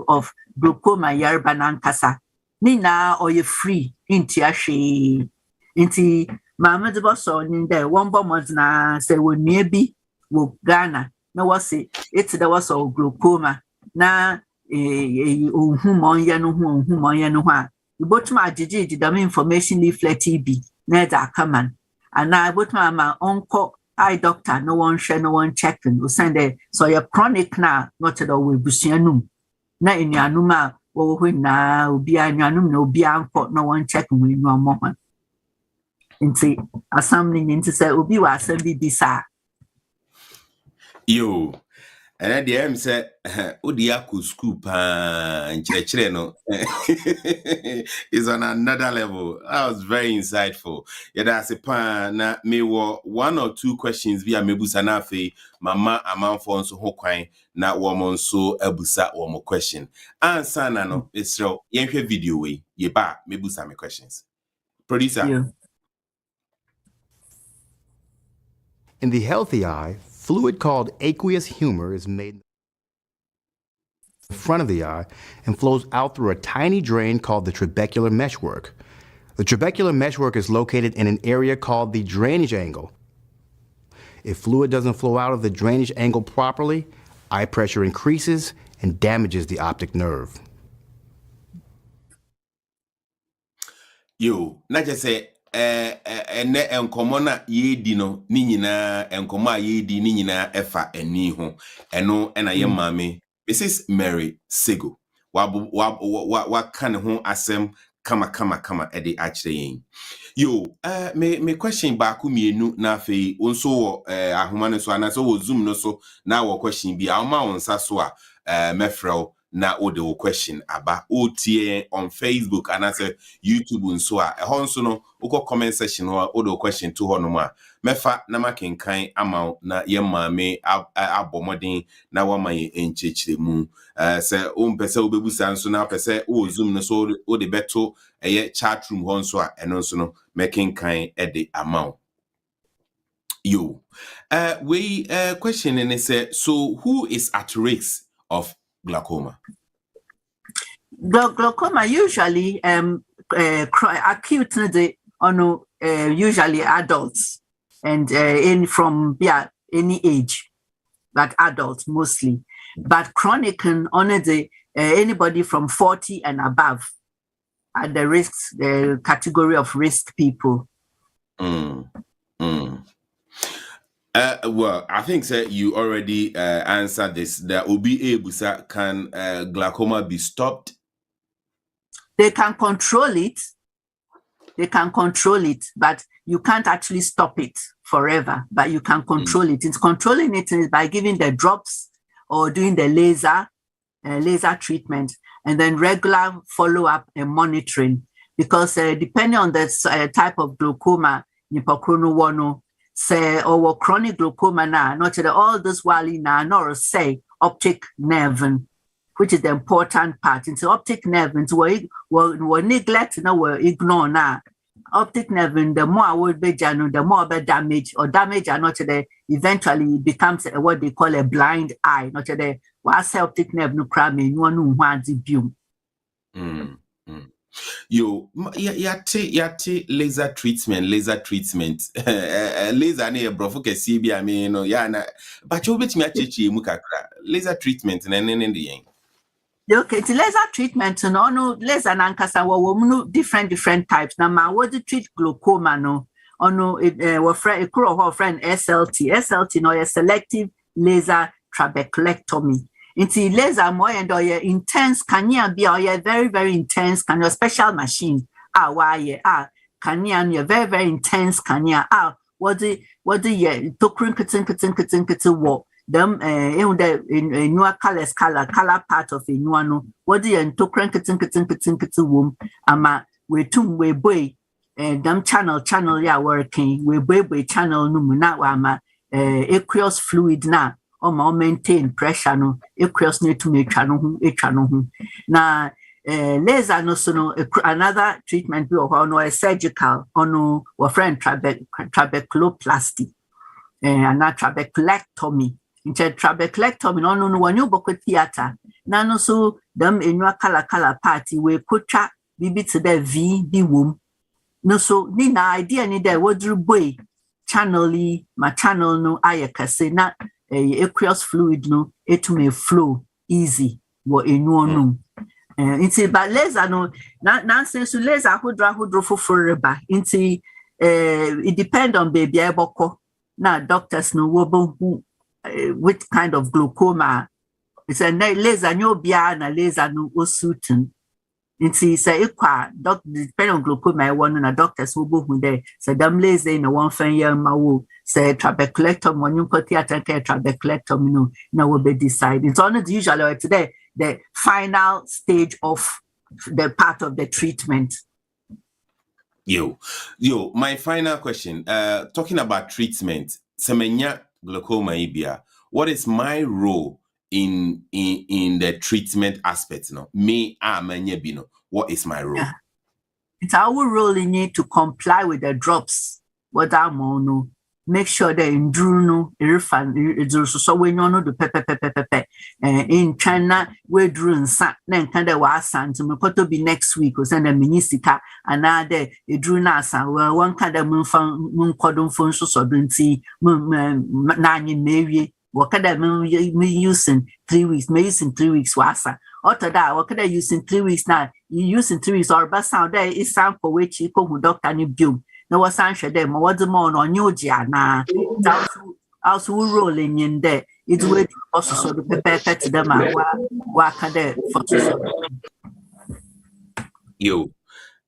of glaucoma yarba nankasa ni na or you free into ahwe into mama de boss on there one bomb na say we maybe wo Ghana na was it there was all glaucoma na ohumon ya no ha botuma agigi the information leaflet be na da kaman ana botuma ma onko eye doctor no one share no one checking we send so your chronic na not at all we busianum na enuanuma wo hu na obi anwanum na obi anko no one check we no mo ho nti asam ni nti say obi wa asam bi bisa yo and the M said Udia could scoop and no is on another level. That was very insightful. Yeah, that's a pan. Na me one or two questions via mebusanafe mama amanfo so hokwan na woman so ebusa one more question. Answer na no it's so yenhwe video we ye ba mebusa me questions. Producer. yeah. In the healthy eye, fluid called aqueous humor is made in the front of the eye and flows out through a tiny drain called the trabecular meshwork. The trabecular meshwork is located in an area called the drainage angle. If fluid doesn't flow out of the drainage angle properly, eye pressure increases and damages the optic nerve. Yo, not just say ene enkomo na yedi no ni nyina enkomo a yedi ni nyina efa ani ho eno ena ye mame Mrs. Mary Sagoe wa kan ho asem kama ede akire yin yo me question ba ku mienu na afei onso wo ahoma no so anaso wo zoom no so na wo question bi awma won sa so a mefrel na o de question aba otie on Facebook and as YouTube nso a ehon so no uko comment section ho o de question to ho no ma mefa na makenkan ama na ye maame abomodin na wa maye enchechire mu se o mpese obebusa nso na pese o zoom no so o de beto eye chat room ho nso a eno nso no mekenkan e de ama yo we question and say so who is at risk of glaucoma? Glaucoma usually acute usually adults and in from any age, but adults mostly. But chronic anybody from 40 and above at the risks, the category of risk people. Well, I think that you already answered this. That Obi Ebusa, can glaucoma be stopped? They can control it. They can control it, but you can't actually stop it forever. But you can control it. It's controlling it is by giving the drops or doing the laser treatment, and then regular follow-up and monitoring. Because depending on the type of glaucoma, say or chronic glaucoma now, not all this while now, nor say optic nerve, which is the important part. Into optic nerve, we neglect now, we ignore now. Optic nerve, the more would be the more the damage or damage are not today. Eventually it becomes what they call a blind eye. Not today. What's optic nerve no crime in one who wants the view. Yo, yate laser treatment. Laser ne brofo kesi bi ame no ya na but you bet me achechi mu kakra. Laser treatment na nene de yen. Okay, it's laser treatment no laser nankasa wo different types. Na ma wo treat glaucoma no ono we friend SLT no a selective laser trabeculectomy. Into laser more and or intense kanya be or very, very intense kanya special machine. Why kanya very, intense kanya. What the tokrin kitin wo them in the new color part of a new no. What the tokrin kitin womb ama we tum we boy them channel ya working we boy channel no na wama aqueous fluid na or maintain pressure no aqueous need to make channel na laser no so no another treatment we or a surgical or or friend trabeculoplasty and trabeculectomy in trabeculectomy no when you book theater na no so them in your color party we could chat bibi to the v be womb no so ni na idea ni there what boy channel ma channel no ayekase na aqueous fluid no it may flow easy what in one into but laser no na sense laser hudro for into it depend on baby aboko na doctors no wobo who which kind of glaucoma It's a laser no bia na laser no osutin. Nti say ekwa depend on glaucoma one na doctors will book there. So them laser in one fan year ma wo say trabeculectomy when you put theater trabeculectomy no now will be decided. It's only usually today the final stage of the part of the treatment. Yo, my final question. Talking about treatment, semenya glaucoma ibia. What is my role in the treatment aspect? No, me manya bino. What is my role? Yeah. It's our role in it to comply with the drops. What I'm on, make sure that in Druno, so when you know the pepe. In China, we drew in San, then kind of was San to me to be next week or send a minisika, another a drew nasa, well, one kind of moon cordon phone so don't see nine maybe. What can I use in 3 weeks? May use in 3 weeks, wasa. After that, what can I use in 3 weeks now? You use in 3 weeks or best sound there is sound for which you go doctor and you build. No was answer them. What's the more on you, Gianna? Also rolling in there. It's way to also so the prepare to them. What can they for Yo.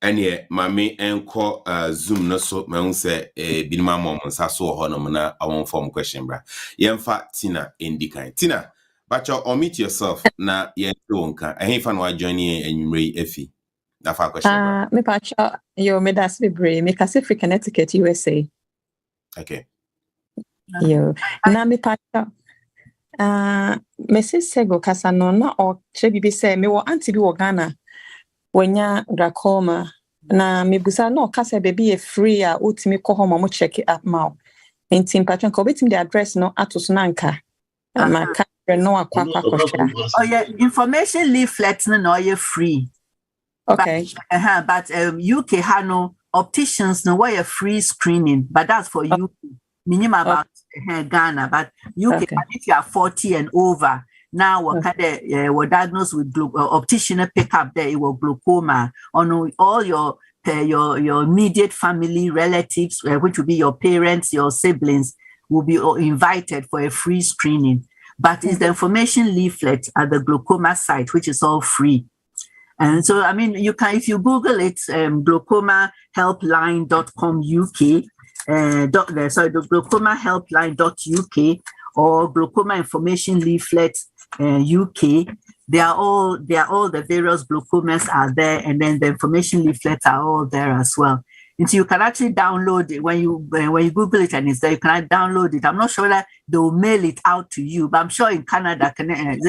And yeah, mami enko Zoom no so me say binima mom nsa so ho no na awon form question bra. Yemfa Tina indikan. Tina, but you omit yourself na ye nka. Ehn fa no join enwumre efi. Na fa question. Me pacha yo me das libre me kase free Connecticut USA. Okay. Yo na me pacha Mrs. Sagoe kasa no na o che bibi say me wo auntie bi wo Ghana wenya glaucoma na me busa no kasa baby e free a utimi ko home mo check it up ma enti pacha ko betimi the address no atos na nka ma ka no akwa oh yeah, information leaflets no you free. Okay. But UK had no opticians no way a free screening, but that's for UK. Minimum about Ghana, but UK okay. If you are 40 and over, now what kind of were diagnosed with optician pick up there it was glaucoma on all your immediate family relatives, which will be your parents, your siblings, will be invited for a free screening. But it's the information leaflet at the glaucoma site, which is all free. And so, I mean, you can, if you Google it, glaucomahelpline.com UK, the glaucomahelpline.uk or glaucoma information leaflet UK. They are all the various glaucomas are there, and then the information leaflets are all there as well. And so you can actually download it when you Google it and it's there. You can download it. I'm not sure that they will mail it out to you, but I'm sure in Canada,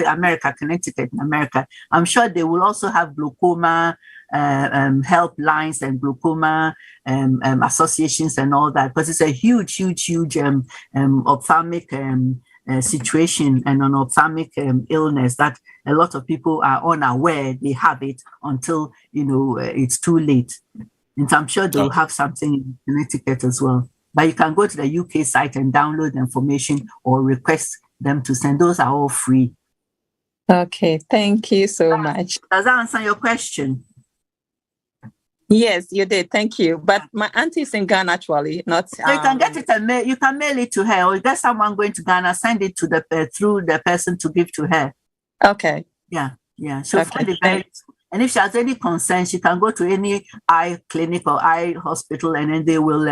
America, Connecticut, in America, I'm sure they will also have glaucoma helplines and glaucoma associations and all that, because it's a huge ophthalmic situation and an ophthalmic illness that a lot of people are unaware they have it until it's too late. And I'm sure they will have something in Connecticut as well. But you can go to the UK site and download the information or request them to send. Those are all free. Okay, thank you so much. Does that answer your question? Yes, you did. Thank you. But my auntie is in Ghana actually, not. So you can get it and you can mail it to her, or get someone going to Ghana, send it to through the person to give to her. Okay. Yeah. So okay. And if she has any concern, she can go to any eye clinic or eye hospital, and then they will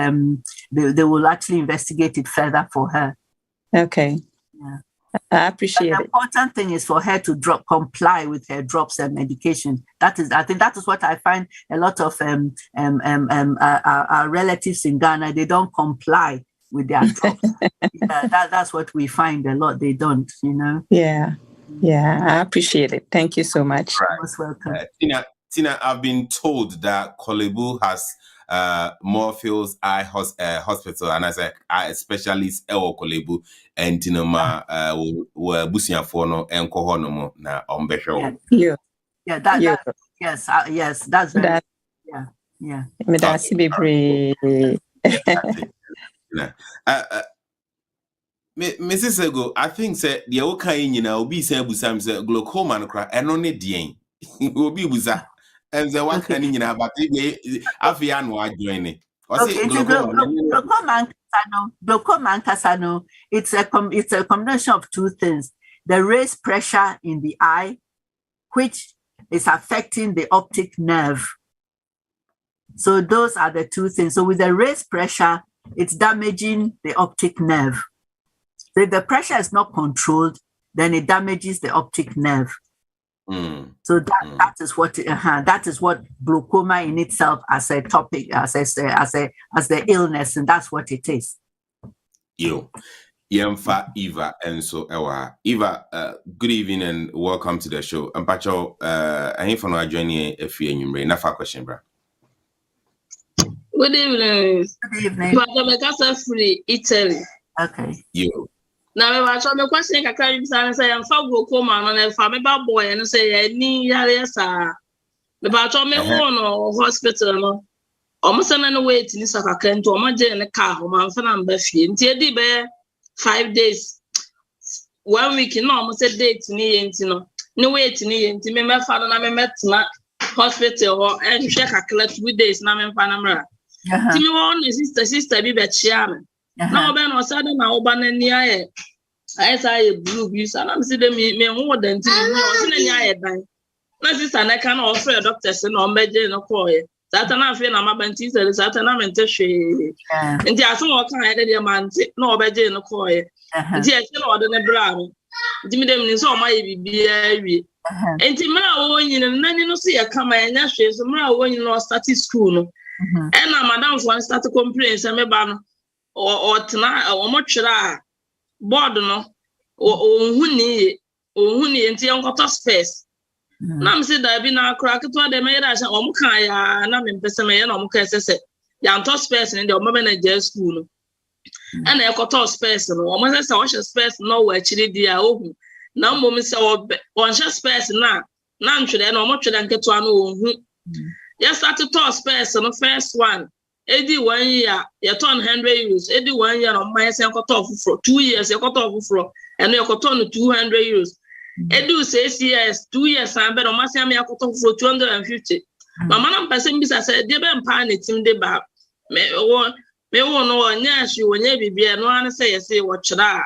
actually investigate it further for her. Okay. Yeah. I appreciate it. The important thing is for her to comply with her drops and medication. I think that is what I find a lot of our relatives in Ghana, they don't comply with their drops. That's what we find a lot. They don't, Yeah, I appreciate it. Thank you so much. Right. Most welcome. Tina, I've been told that Kolebu has Morpheus Eye Hospital, and as a specialist Kolebu and Tinoma Busia Fono and Kohonomo na Ombesho. Yes, that's very yeah. Mrs. Sagoe, I think say the okay obi say busam say glaucoma no kra eno ne den obi busa and say what can but afia no adjoin glaucoma kasano, it's a combination of two things. the raised pressure in the eye, which is affecting the optic nerve. So those are the two things. So with the raised pressure, it's damaging the optic nerve. So if the pressure is not controlled, then it damages the optic nerve. So that is what glaucoma in itself as a topic, as the illness, and that's what it is. Yemfa Eva and so Eva, good evening and welcome to the show. And Pacho, I ain't for no joining if you're in your nafa question, bro. Good evening. Good evening. But free Italy. Okay. You. Now, I told me question. I can't say I'm for glaucoma, and if I'm a boy and say I need yes, but told me one or hospital. No, almost an way to this. I can't do my in the car. I'm from Buffy. Until the bear 5 days. 1 week, no, almost a day to me, no way to me, and to me, my father, and I met hospital and check a collect 2 days. Now I'm Panama. Timmy one sister be chairman. Now Ben was sudden now ban near I saw a blue beast and I'm sitting me more than my sister and I can offer a doctor and on bed in a coy. Satana feel I'm a bantis and Satana and Teshe. And there are some more kind of man, no bed in a coy. Yes, you know, than a brown. Jimmy them is all my baby. And Timma, when you know, see a come and actually, so when you know, started school. And madam one start to complain, say me ban or tonight or much board no or huni nti enkoto space. Na me say da bi na akra keto de me da sha o muka ya na me pese me na o muka sese ya nto space ni de o manager school no. And enkoto space no o mo say o hye space no wa chiri dia ohu. Na mo me say o hye space na ntwede na o mo twede nketo ano ohu. Yes, start to toss space on the first one. 1 year, you turn 100 euros. 1 year on my say cut off for 2 years, you cut off for and you cut on 200 euros. Edu 6 years, 2 years, and better my say me cut off for 250. My man person be said, they been panic team de bab. Me won no nyash you when you be no one say what should I?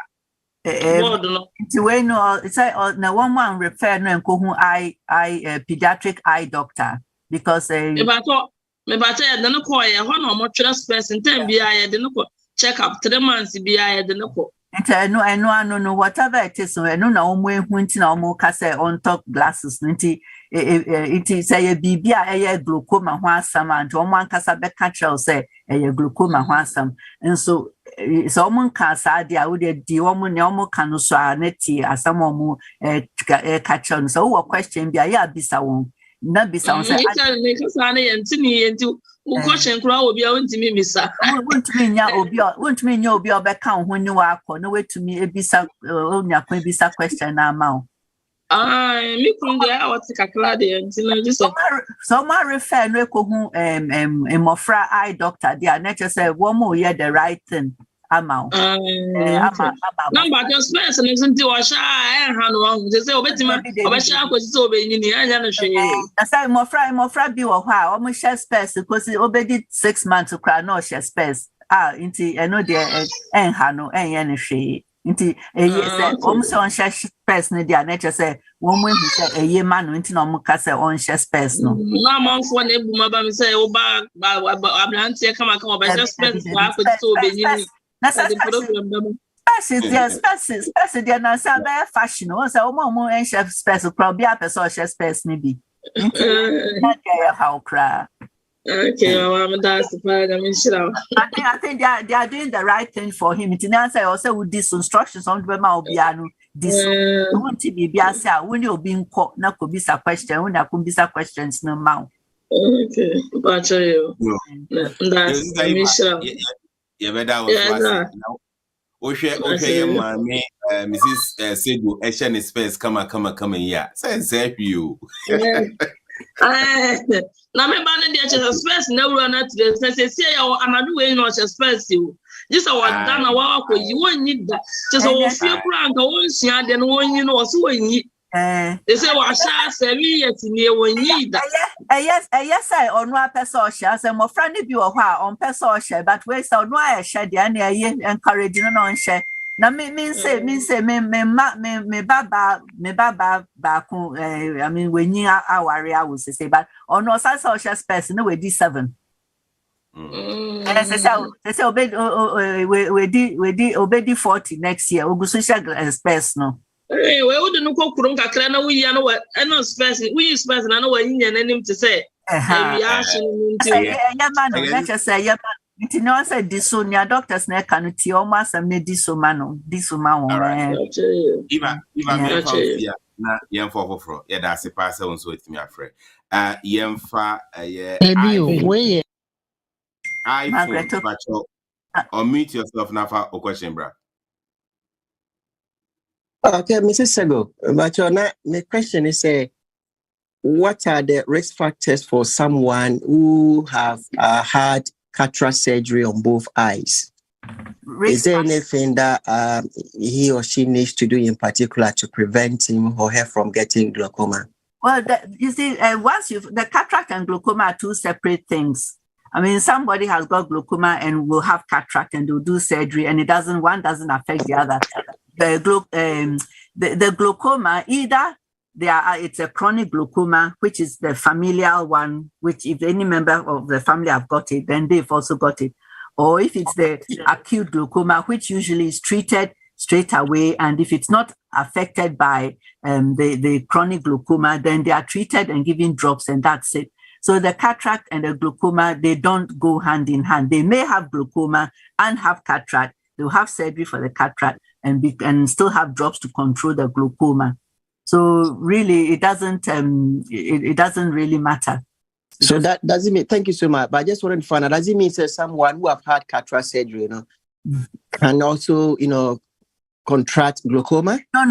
It's like no one refer no and eye pediatric eye doctor. Because if I thought maybe I tell the no call one or more trust person 10 BI the check up 3 months BI the no. I know whatever it is. I know no way winting or more case on top glasses. It is a BBI a glaucoma once some and one casa back catcher say a glaucoma once some. And so it's almost casa I would the woman no can so neti as some more catch on. So what question be a bisa one. Not be sound say into question crowd will be on to me, Missa. Won't mean you'll be account when you are no way to me a bisa bisa question now. Me from there, I was a clady until so my refer no who mofra eye doctor, they are nature say 1 more year the right thing. Amount. Number just person isn't to a shy hand wrong. They say, Obetima, Obasha was so being in the end. That's why more fry be or how almost share space because it obeyed 6 months to cry no share space. Into I know there and Hano and Yanni. Into a year almost on share space, their nature say, 1 week a year man into no cassa on share space. No, no month when a woman say, Oh, Ablantia come up by just space. Spaces, they're not so very fashion. Also, more and chef space, probably up a social space, maybe. How cry. Okay, that's the part. I think they are doing the right thing for him. It's an answer also with these instructions on the Malbiano. This won't be Biasa when you're being caught. Not could be a question when there could be some questions no mouth. Okay, but you. That's Michelle. Yeah, but that was mommy, Mrs. Sagoe, Asian space, come here. Say you. Now, my banner, the space never run out to the say, I'm not doing not space you. This is what done a while for you won't need that. Just a few grand, once you then one you know, so when you. They say, well, I shall years in here when you need that. Yes, I on one person shares and more friendly view of her on person share, but we saw no share the encouraging on share. Na me baba I mean when you are worry I would say but on no social person no we di 7. Say we di 40 next year. We social space no. We would no ko kurum kakra na we ya no we no space we space na no we nya nanim to say. We are Nti no say disonia doctors na kan ti o ma sam na disoma no disoma wo Iva me na yem for yeah that's a pass on so it me afre yem fa yeah iPhone or meet yourself now for a question bro. Okay, Mrs. Sagoe, but my question is what are the risk factors for someone who have had cataract surgery on both eyes? Is there anything that he or she needs to do in particular to prevent him or her from getting glaucoma? Well, you see, once the cataract and glaucoma are two separate things. I mean, somebody has got glaucoma and will have cataract and they'll do surgery, and one doesn't affect the other. The glaucoma, either it's a chronic glaucoma, which is the familial one, which if any member of the family have got it, then they've also got it. Or if it's the acute glaucoma, which usually is treated straight away, and if it's not affected by the chronic glaucoma, then they are treated and given drops, and that's it. So the cataract and the glaucoma, they don't go hand in hand. They may have glaucoma and have cataract. They'll have surgery for the cataract and still have drops to control the glaucoma. So really, it doesn't really matter. So that doesn't mean, thank you so much. But I just wanted to find out, does it mean that someone who have had cataract surgery, can also, contract glaucoma? No.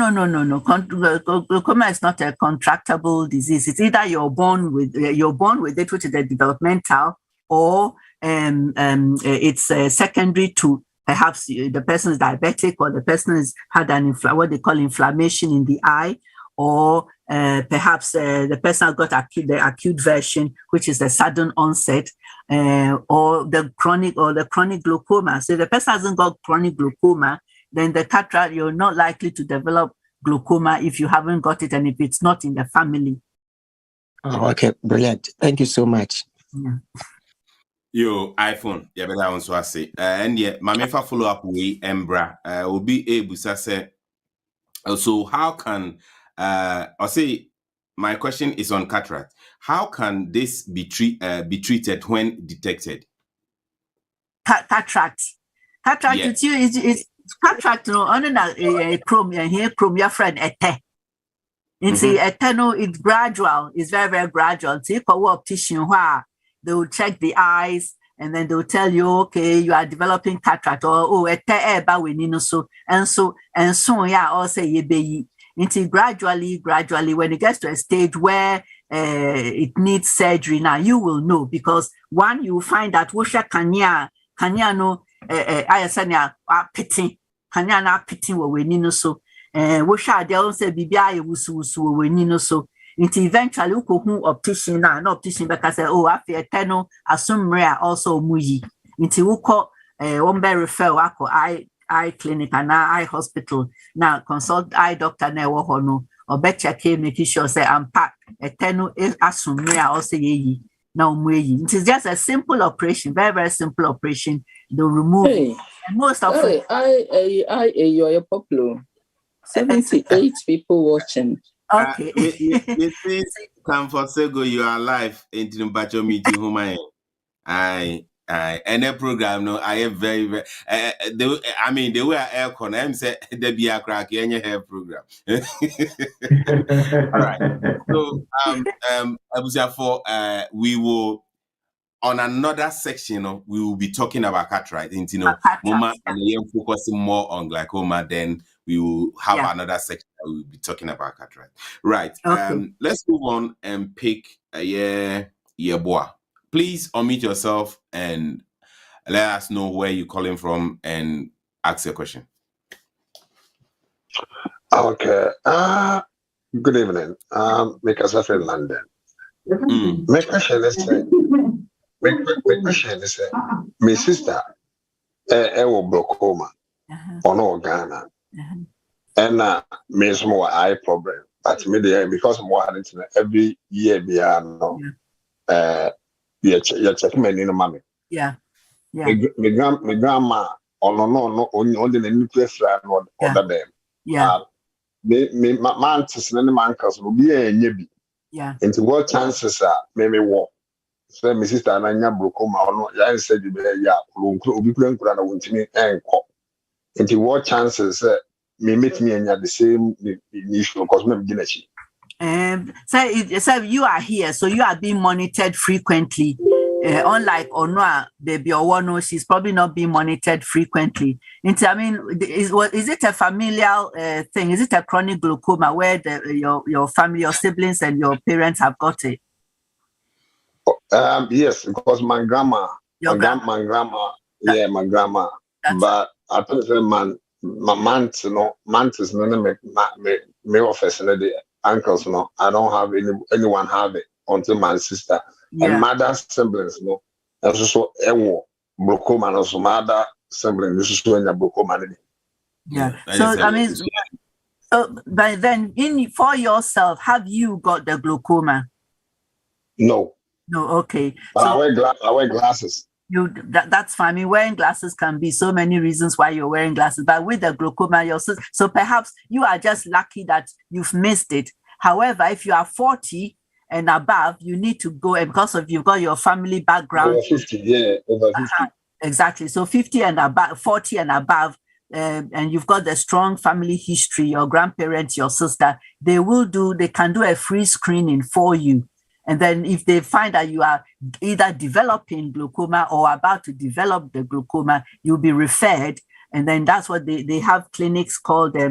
Glaucoma is not a contractable disease. It's either you're born with it, which is the developmental, or it's secondary to perhaps the person is diabetic, or the person has had what they call inflammation in the eye, or perhaps the person has got the acute version, which is the sudden onset, or the chronic glaucoma. So if the person hasn't got chronic glaucoma, then the cataract, you're not likely to develop glaucoma if you haven't got it and if it's not in the family. Oh, okay, brilliant. Thank you so much. Yeah. Yo, iPhone, yeah, but I want to say, and yeah, my main follow up with Embra will be able to say, so how can I'll say my question is on cataract. How can this be treated when detected? Cataract, yeah. It's cataract. No, on a chrome your friend ete. It's it's gradual. It's very, very gradual. So you can work optician where they will check the eyes and then they will tell you, okay, you are developing cataract, or so yeah, also ye be. Until gradually, when it gets to a stage where it needs surgery, now you will know, because one, you will find that Wosha Kanya no Ayasania are pitting, Kanya na pitting we nino so, Wosha they also be wusu we nino so. Until eventually who optician na no optician because I fear teno assume rare also muyi. Until we call one bear refer wako eye clinic and eye hospital now consult eye doctor na wo no or bet check making sure say I'm packed a tenu assume also ye now muyi. It is just a simple operation, very, very simple operation. They remove most of it. You're popular. 78 people watching. Okay. Come for Sagoe, you are live into the Bacho meeting home. And a program, no, I have very, very, they were aircon. I'm saying there be a crack in your hair program. All right. So, we will, on another section, we will be talking about cataract. Mama, and we are focusing more on glaucoma. Then we will have another section that we will be talking about cataract. Right. Okay. Let's move on and pick boy. Please unmute yourself and let us know where you're calling from and ask your question. Okay. Good evening. Myself in London. My question is, my sister, will glaucoma. or no Ghana. And me some more eye problem. But me there because I'm watching every year no. You check me in mommy. Yeah. My grandma no only the nuclear friend or other them. Yeah. Me my aunties and my uncles will be a nyebi. Yeah. Into what chances are maybe war. So my sister and I glaucoma or no, I said you be obi kura na wontimi enko. Into what chances me meet me and the same issue because me begin achi. So you are here, so you are being monitored frequently. Unlike Onwa, baby Owono, she's probably not being monitored frequently. I mean, is it a familial thing? Is it a chronic glaucoma where your family, your siblings, and your parents have got it? Yes, because my grandma, my grandma, my grandma. But I think my aunt, is me office and the uncles, I don't have anyone have it until my sister and mother's siblings, and also glaucoma, and also mother siblings, this is when the glaucoma. Yeah. So I mean, but then for yourself, have you got the glaucoma? No. No, okay. But so I wear glasses. That's fine. I mean, wearing glasses can be so many reasons why you're wearing glasses. But with the glaucoma, so perhaps you are just lucky that you've missed it. However, if you are 40 and above, you need to go, and because of you've got your family background. Over 50, over 50. Exactly. So 50 and above, 40 and above, and you've got the strong family history, your grandparents, your sister, they can do a free screening for you. And then if they find that you are either developing glaucoma or about to develop the glaucoma, you'll be referred. And then that's what they have clinics called the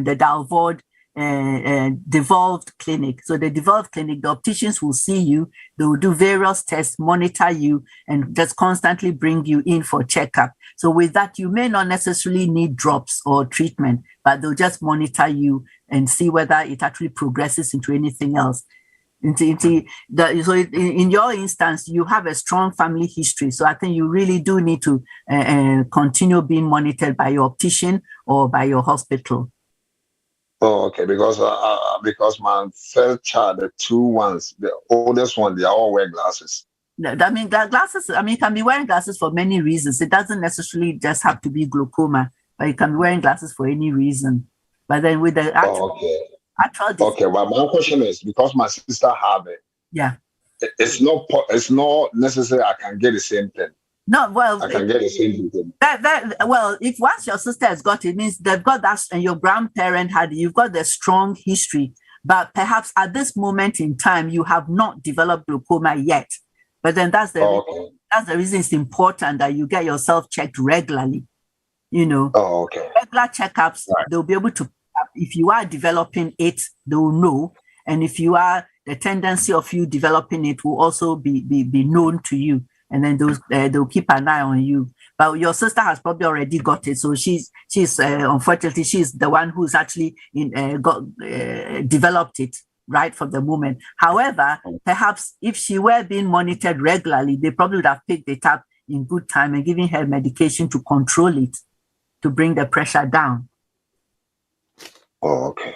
devolved clinic. So the devolved clinic, the opticians will see you, they will do various tests, monitor you, and just constantly bring you in for checkup. So with that, you may not necessarily need drops or treatment, but they'll just monitor you and see whether it actually progresses into anything else. So in your instance, you have a strong family history. So I think you really do need to continue being monitored by your optician or by your hospital. Oh, okay. Because my first child, the two ones, the oldest one, they all wear glasses. I mean, glasses. I mean, you can be wearing glasses for many reasons. It doesn't necessarily just have to be glaucoma, but you can be wearing glasses for any reason. But then with the actual. Okay, well, my question is because my sister have it. Yeah. It's not necessary. I can get the same thing. No, well, I can get the same thing. Well, if once your sister has got it, means they've got that, and your grandparent had it. You've got the strong history, but perhaps at this moment in time you have not developed glaucoma yet. But then that's the reason it's important that you get yourself checked regularly. Regular checkups. Right. They'll be able to. If you are developing it, they will know. And if you are, the tendency of you developing it will also be known to you. And then they'll keep an eye on you. But your sister has probably already got it. So she's unfortunately, she's the one who's actually developed it right from the moment. However, perhaps if she were being monitored regularly, they probably would have picked it up in good time and given her medication to control it, to bring the pressure down. Oh, okay.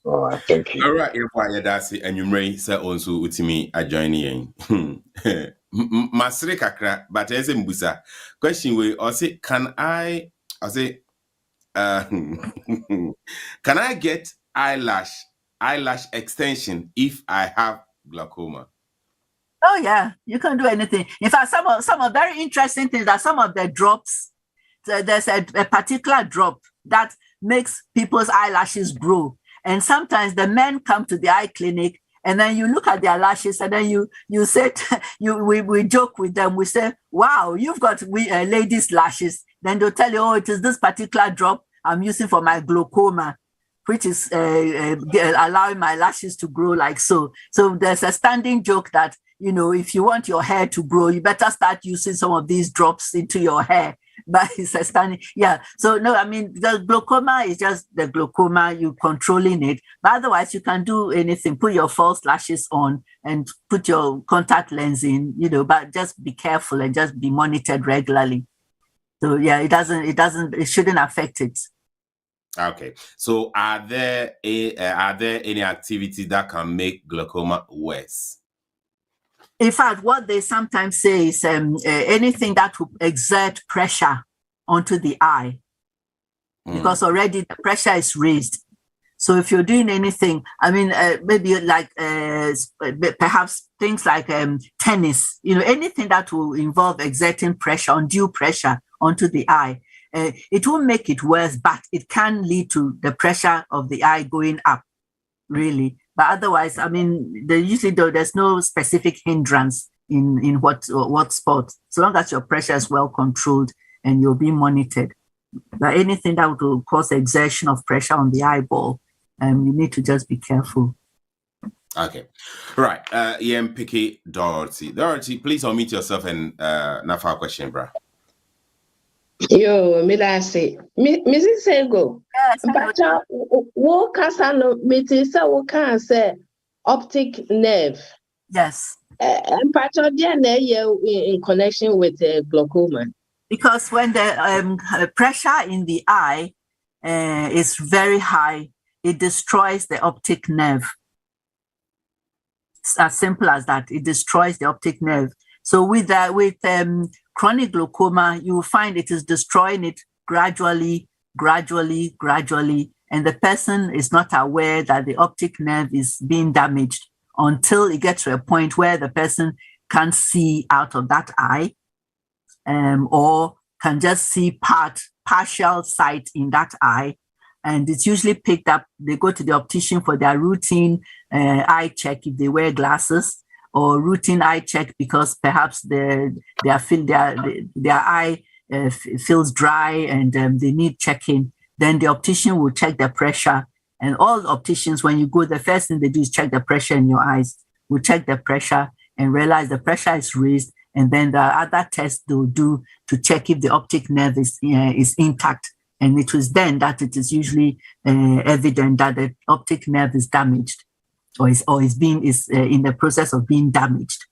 All right, thank you. All right, that's it. And you may say also with me a joining. Masre kakra, but as a mbusa question we or say can I can I get eyelash extension if I have glaucoma? Oh yeah, you can do anything. In fact, some of very interesting things that some of the drops, there's a particular drop that makes people's eyelashes grow. And sometimes the men come to the eye clinic and then you look at their lashes and then you say, we joke with them. We say, wow, you've got ladies' lashes. Then they'll tell you, oh, it is this particular drop I'm using for my glaucoma, which is allowing my lashes to grow like so. So there's a standing joke that, if you want your hair to grow, you better start using some of these drops into your hair. But it's a standing, yeah. So no, I mean, the glaucoma is just the glaucoma, you controlling it. But otherwise, you can do anything. Put your false lashes on and put your contact lens in, but just be careful and just be monitored regularly. So yeah, it shouldn't affect it. Okay. So are there any activities that can make glaucoma worse? In fact, what they sometimes say is anything that will exert pressure onto the eye, because already the pressure is raised. So if you're doing anything, I mean, maybe like perhaps things like tennis, anything that will involve exerting pressure, undue pressure onto the eye, it won't make it worse, but it can lead to the pressure of the eye going up, really. But otherwise, I mean, there's no specific hindrance in what sport, so long as your pressure is well controlled and you'll be monitored. But anything that will cause exertion of pressure on the eyeball, you need to just be careful. Okay. Right. Ian Picky Dorothy. Dorothy, please unmute yourself and now for a question, bro. Yo, Milasi. Mrs. Sagoe. Yes. But what can say optic nerve? Yes. And part of in connection with glaucoma. Because when the pressure in the eye is very high, it destroys the optic nerve. It's as simple as that. It destroys the optic nerve. So with chronic glaucoma, you will find it is destroying it gradually, and the person is not aware that the optic nerve is being damaged until it gets to a point where the person can't see out of that eye, or can just see partial sight in that eye. And it's usually picked up. They go to the optician for their routine eye check if they wear glasses, or routine eye check because perhaps their eye feels dry and they need checking. Then the optician will check the pressure. And all opticians, when you go, the first thing they do is check the pressure in your eyes. Will check the pressure and realize the pressure is raised. And then the other tests they'll do to check if the optic nerve is intact. And it was then that it is usually evident that the optic nerve is damaged, or is in the process of being damaged.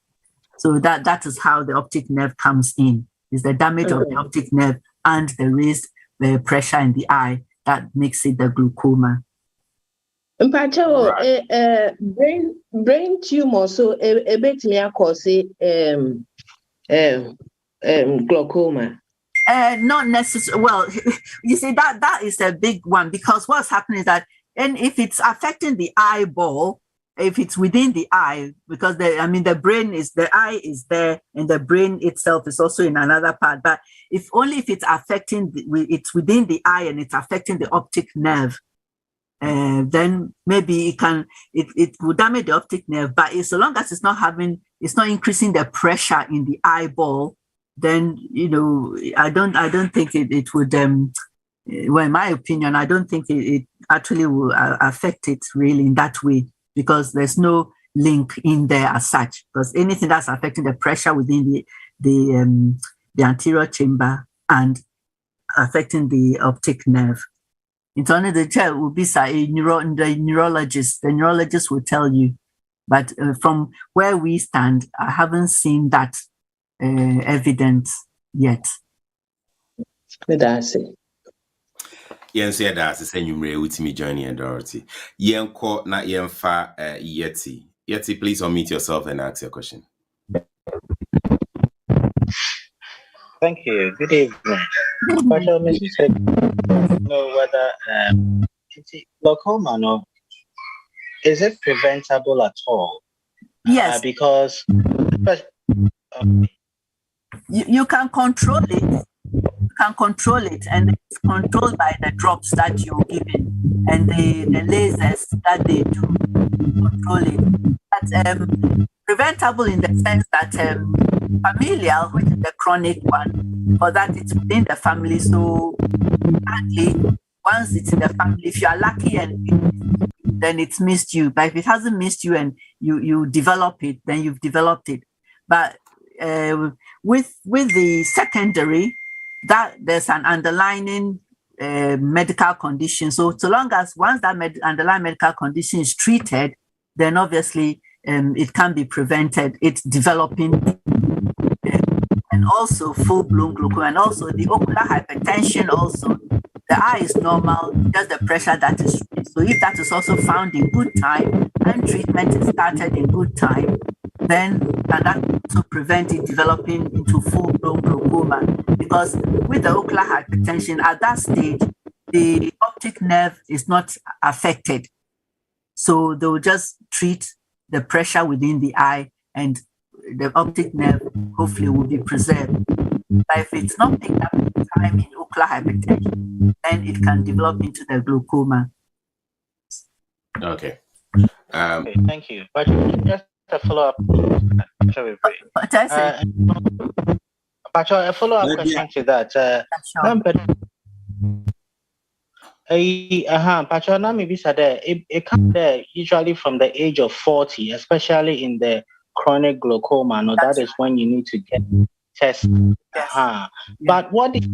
So that is how the optic nerve comes in. Is the damage of the optic nerve and the raised pressure in the eye that makes it the glaucoma. Mpacho, brain tumor, so a bit me cause glaucoma. Not necessarily. Well, you see that is a big one, because what's happening is that, and if it's affecting the eyeball, if it's within the eye, because the eye is there, and the brain itself is also in another part. But if it's affecting, it's within the eye and it's affecting the optic nerve, then maybe it will damage the optic nerve. But so long as it's not increasing the pressure in the eyeball, then I don't think it would. Well, in my opinion, I don't think it actually will affect it really in that way, because there's no link in there as such. Because anything that's affecting the pressure within the anterior chamber and affecting the optic nerve, it's only the child will be the neurologist. The neurologist will tell you. But from where we stand, I haven't seen that evidence yet. That's it. Yes, yeah, that's the same. You with me, Johnny and Dorothy. Yenko na yenfa Yeti. Yeti, please unmute yourself and ask your question. Thank you. Good evening. But Mrs. said, know whether glaucoma, is it preventable at all? Yes. Because you can control it. You can control it, and it's controlled by the drops that you're giving and the lasers that they do control it. But preventable in the sense that familial, which is the chronic one, for that it's within the family. So sadly, once it's in the family, if you are lucky and then it's missed you. But if it hasn't missed you and you develop it, then you've developed it. But with the secondary, that there's an underlying medical condition. So long as once that underlying medical condition is treated, then obviously it can be prevented. It's developing, and also full-blown glaucoma, and also the ocular hypertension. Also, The eye is normal, just the pressure that is raised. So if that is also found in good time and treatment is started in good time, then that also prevent it developing into full-blown glaucoma. Because with the ocular hypertension, at that stage, the optic nerve is not affected. So they'll just treat the pressure within the eye and the optic nerve hopefully will be preserved. But if it's not picked up in time in ocular hypertension, then it can develop into the glaucoma. Okay. Okay, thank you. But just a follow-up. But a follow-up question to that. It comes there usually from the age of 40, especially in the chronic glaucoma. No, that is when you need to get tested. But what if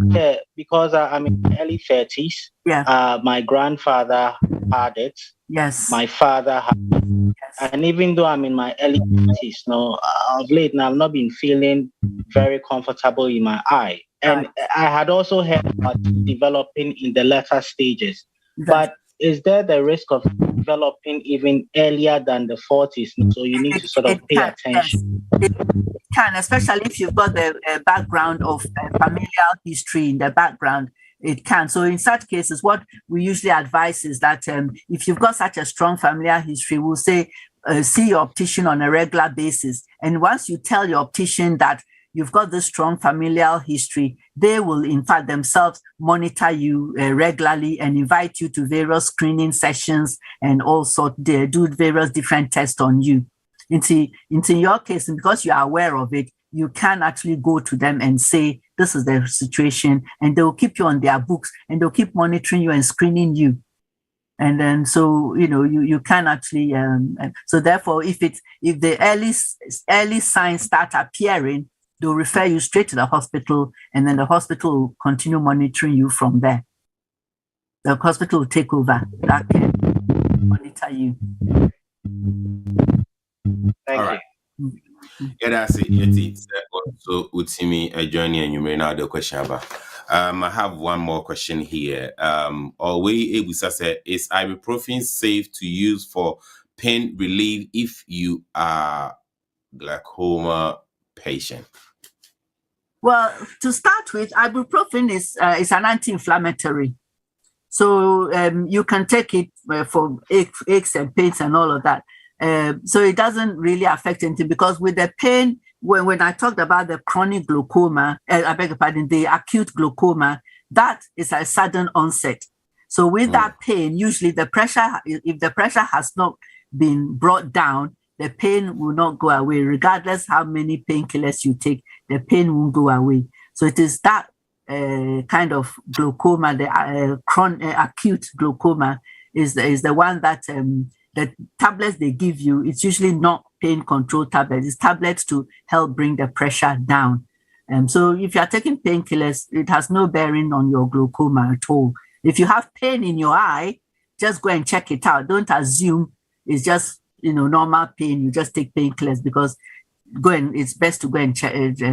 because I'm in my early 30s? My grandfather had it. Yes. My father had it. Yes. And even though I'm in my early 30s, of late now I've not been feeling very comfortable in my eye. And I had also heard about developing in the latter stages. But is there the risk of developing even earlier than the 40s? So you need to sort of pay attention. Yes. It can, especially if you've got the background of familial history in the background. It can. So in such cases, what we usually advise is that if you've got such a strong familial history, we'll say see your optician on a regular basis. And once you tell your optician that you've got this strong familial history, they will, in fact, themselves monitor you regularly and invite you to various screening sessions and also they do various different tests on you. Into your case, and because you are aware of it, you can actually go to them and say, this is the situation, and they'll keep you on their books and they'll keep monitoring you and screening you. And then, so, you can actually, so therefore, if the early signs start appearing, they'll refer you straight to the hospital, and then the hospital will continue monitoring you from there. The hospital will take over that can monitor you. Thank you. Yeah, that's it. So, Utimi, joining and you may now the question about. I have one more question here. Is ibuprofen safe to use for pain relief if you are glaucoma patient? Well, to start with, ibuprofen is an anti-inflammatory. So you can take it for aches and pains and all of that. So it doesn't really affect anything, because with the pain, when I talked about the chronic glaucoma, I beg your pardon, the acute glaucoma, that is a sudden onset. So with that pain, usually if the pressure has not been brought down, the pain will not go away. Regardless how many painkillers you take, the pain won't go away. So it is that kind of glaucoma, the acute glaucoma is the one that the tablets they give you, it's usually not pain control tablets. It's tablets to help bring the pressure down. So if you are taking painkillers, it has no bearing on your glaucoma at all. If you have pain in your eye, just go and check it out. Don't assume it's just normal pain. You just take painkillers, because it's best to go and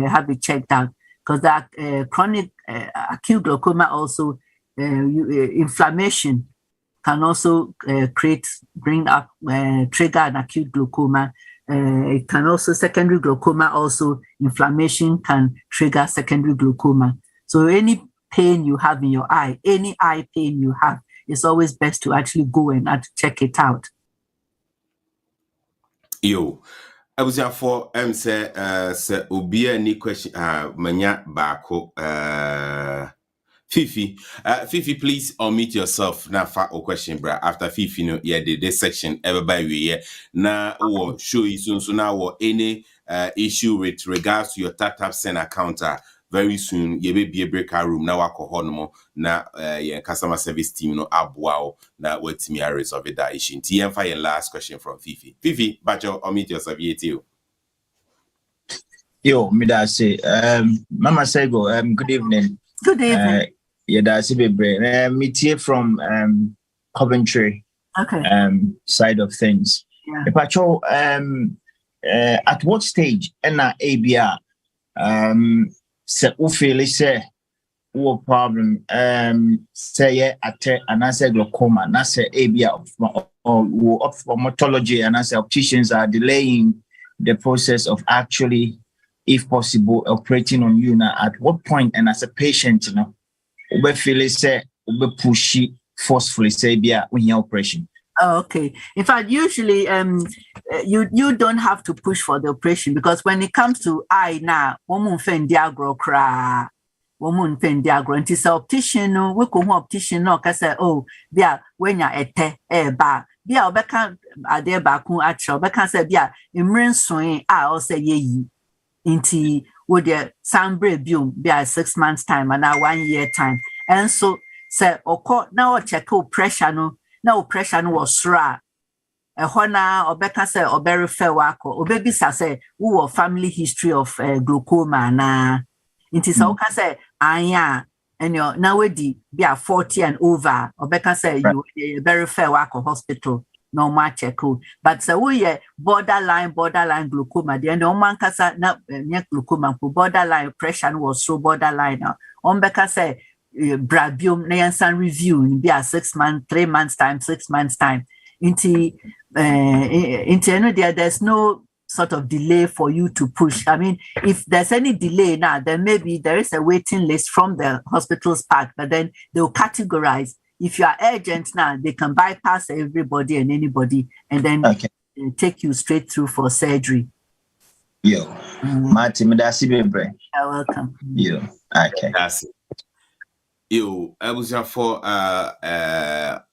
have it checked out, because that chronic acute glaucoma also inflammation can also trigger an acute glaucoma. It can also secondary glaucoma. Also, inflammation can trigger secondary glaucoma. So any pain you have in your eye, any eye pain you have, it's always best to actually go and check it out. Yo, I was here for say obi any question manya bako Fifi, please unmute yourself now for a question, bra. After Fifi, this section everybody we here now show you soon. So now any issue with regards to your tap send account, very soon you will be a breakout room now. Alcohol now customer service team wow now what me resolve that issue. TM for your last question from Fifi. Fifi, but you unmute yourself here too. Yo, Midasi, Mama Sagoe, good evening. Good evening. That's a meet here from Coventry. Side of things. At what stage ABR se ufili se what problem say attack and I say glaucoma and I say ABA or ophthalmology and I say opticians are delaying the process of actually, if possible, operating on you now. At what point, and as a patient, we feel say we push it forcefully say when your operation. Oh, okay. In fact, usually you don't have to push for the operation, because when it comes to eye now, woman fen diagro cra, woman fen diagro. And it's optician no, we go optician no, cause oh, yeah, when you're ba, yeah, obeka ade ba kun atro, obeka say yeah, imren swing also ye inti with the sambre biom be 6 months time and now 1 year time. And so say oko now check pressure no. Now pressure no was ra. Hona obeka say obere fe wako. Obebisa say who family history of glaucoma na. It is okay say anya and you now we be 40 and over. Obeka say you very fair wako hospital normal check. But say we borderline glaucoma. The no man kasa na glaucoma borderline pressure was so borderline now. Ombeka say brabium na review be a 6 months, 3 months time, 6 months time. Into there's no sort of delay for you to push. I mean, if there's any delay now, then maybe there is a waiting list from the hospital's part, but then they'll categorize. If you are urgent now, they can bypass everybody and anybody and then take you straight through for surgery. Yo, Martin, you're welcome. Yo, okay. That's it. Yo, I was for net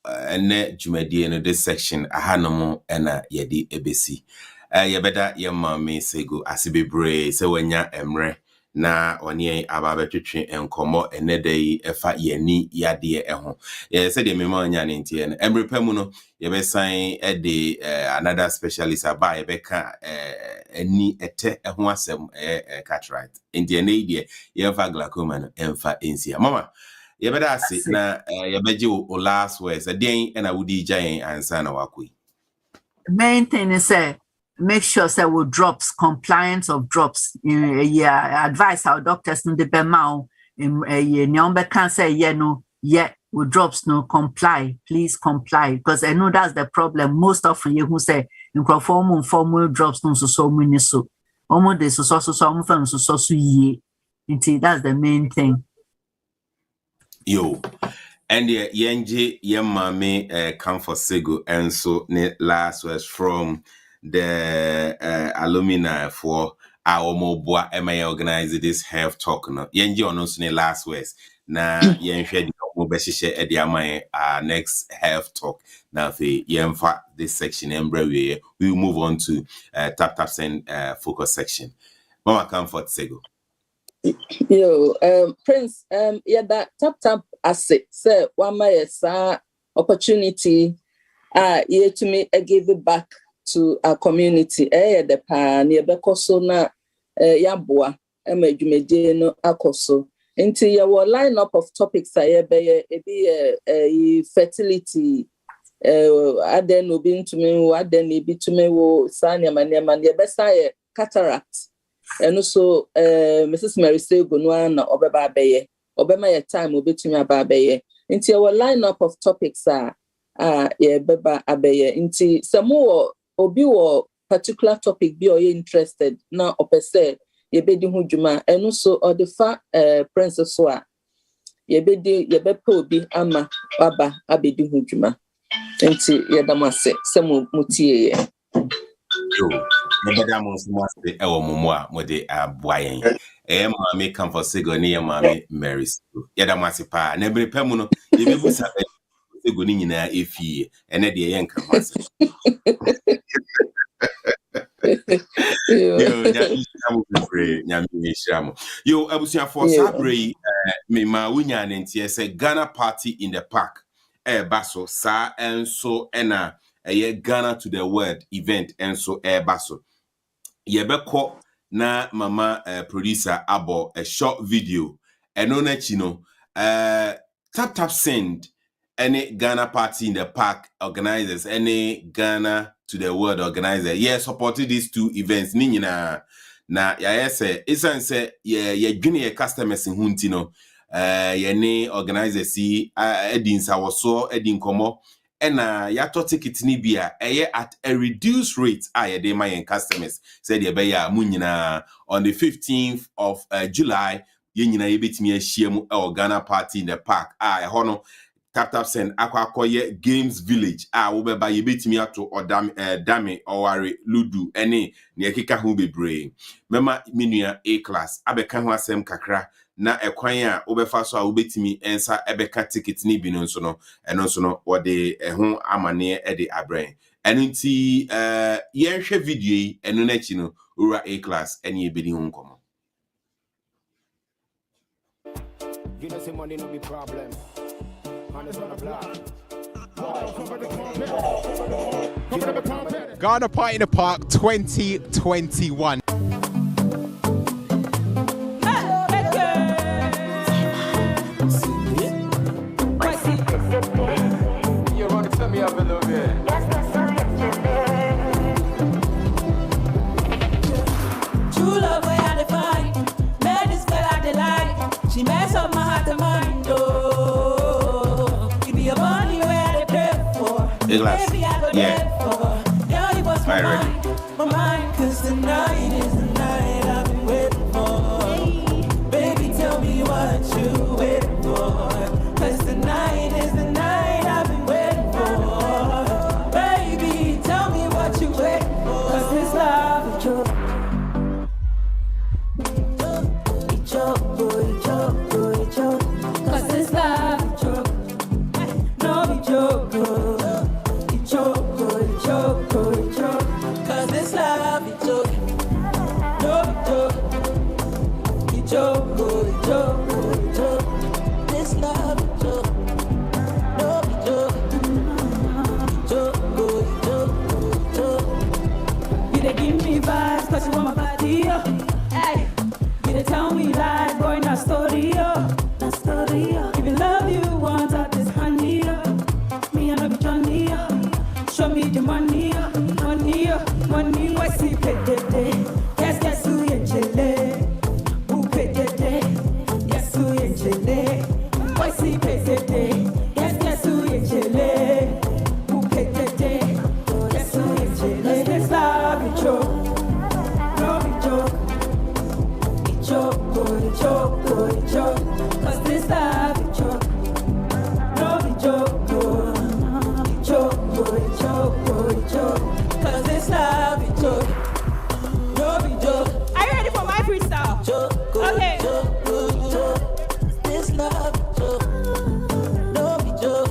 Jumadi in this section, a hanomo and a yedi ABC. You better your mommy say go asibe brave, so when ya emre na onye ababetwe and komo and day efa ye yadi ehon. Yeah, said the memo nya nti and emre pemuno ye be sign the another specialist about beka any ete ehon asem cataract. In the idea ye fa glaucoma no emfa ensia. Mama you better say na you beji o last words a day and I would giant answer na wakui. Main thing is make sure say we drops compliance of drops. Advise our doctors no the bemao nyombe can say no we drops no comply. Please comply, because I know that's the problem. Most often you who say in formal drops no so many so almost this so ye. That's the main thing. Yo, and the yenji mame come for Sagoe, and so ne last was from the alumni for our mobile MA organize this health talk. No, yenji on us ne last words. Na yenji mobile at the next health talk. Now the yenfa this section we will move on to tap send focus section. Mama come for Sagoe. Yo, Prince, that tap asset, say one my opportunity, to me, I give it back to our community. The pan, because na yabua, no akoso. Into your lineup of topics, I be fertility. Aden no be to me, aden be to me, sanya man, best cataract. And also, Mrs. Mary Sagoe no obeba beye, obema ye time obetumi aba beye. Into our lineup of topics beba abeye. Into some more obi or particular topic be or you interested now opese ye bedi ho dwuma. And also or the fa princess wa ye bepe obi ama baba abedi ho dwuma. Into ye damase some mutie Yo, Madam Mosmos, our Momoa, Mode Boyen. Mammy come for Sagoe near Mammy Mary. Yadamasipa, and every pemuno, you will have a good in if ye and at the yank. Yo, I was here for Sabre, me Mawunya and TS Ghana party in the park. Basso, sa and so ena. Ghana to the world event and so basso. Yebeko na mama producer abo a short video and on chino tap send any Ghana party in the park organizers, any Ghana to the world organizer. Yeah, supported these two events. Nina na ya say isan say yeah junior customers in huntino yene organizer si edin sawoso edin komo ena yato ticket ni bia at a reduced rate yede ma yen customers said ye be ya munyina on the 15th of July yenyina yebetimi ahia mu Ghana party in the park hono tap send akwakoye games village wo beba yebetimi ato dame oware ludu ene ne ekeka ho bebre mema minua A class abeka ho asem kakra na ekwan a obefa so a obetimi ensa ebeka ticket ni bi no nso no eno nso no wode ho amane e de abran eno nti yenhwe video yi eno na chi no ura A class ene ebedi ho nkomo. You know say money no be problem. Ghana Party in the Park 2021. You want to tell me up a little bit? True love where I define. Met this girl I delight. She mess up my heart and mind. Oh, give me a money where they pray for. Baby, I go there for. Yeah, it was my mind. Cause tonight is the night I've been waiting for. Baby, tell me what you waiting for. Cause tonight is the night I've been waiting for. Baby, tell me what you waiting for. Cause this love is true. Cause this love is joke, no be joke, it joke, cause this love is joke, no be joke, it joke, this love is joke, no be joke, you dey give me vibes cause you want my body, hey. You tell me lies, boy, not story, not story. If you love you, want out this honey, me and be Johnny, show me the money, money, what's he pay day? Yes, who you chile, who pay day? Yes, who you chile, what's he pay day? Yes, who you chile, who pay day? Yes, who you chile. This love is true, no be joke. Joke, cause this love is joke, no be joke, cause this love is joke, no be joke. Are you ready for my freestyle? Okay. This love is joke, no be joke,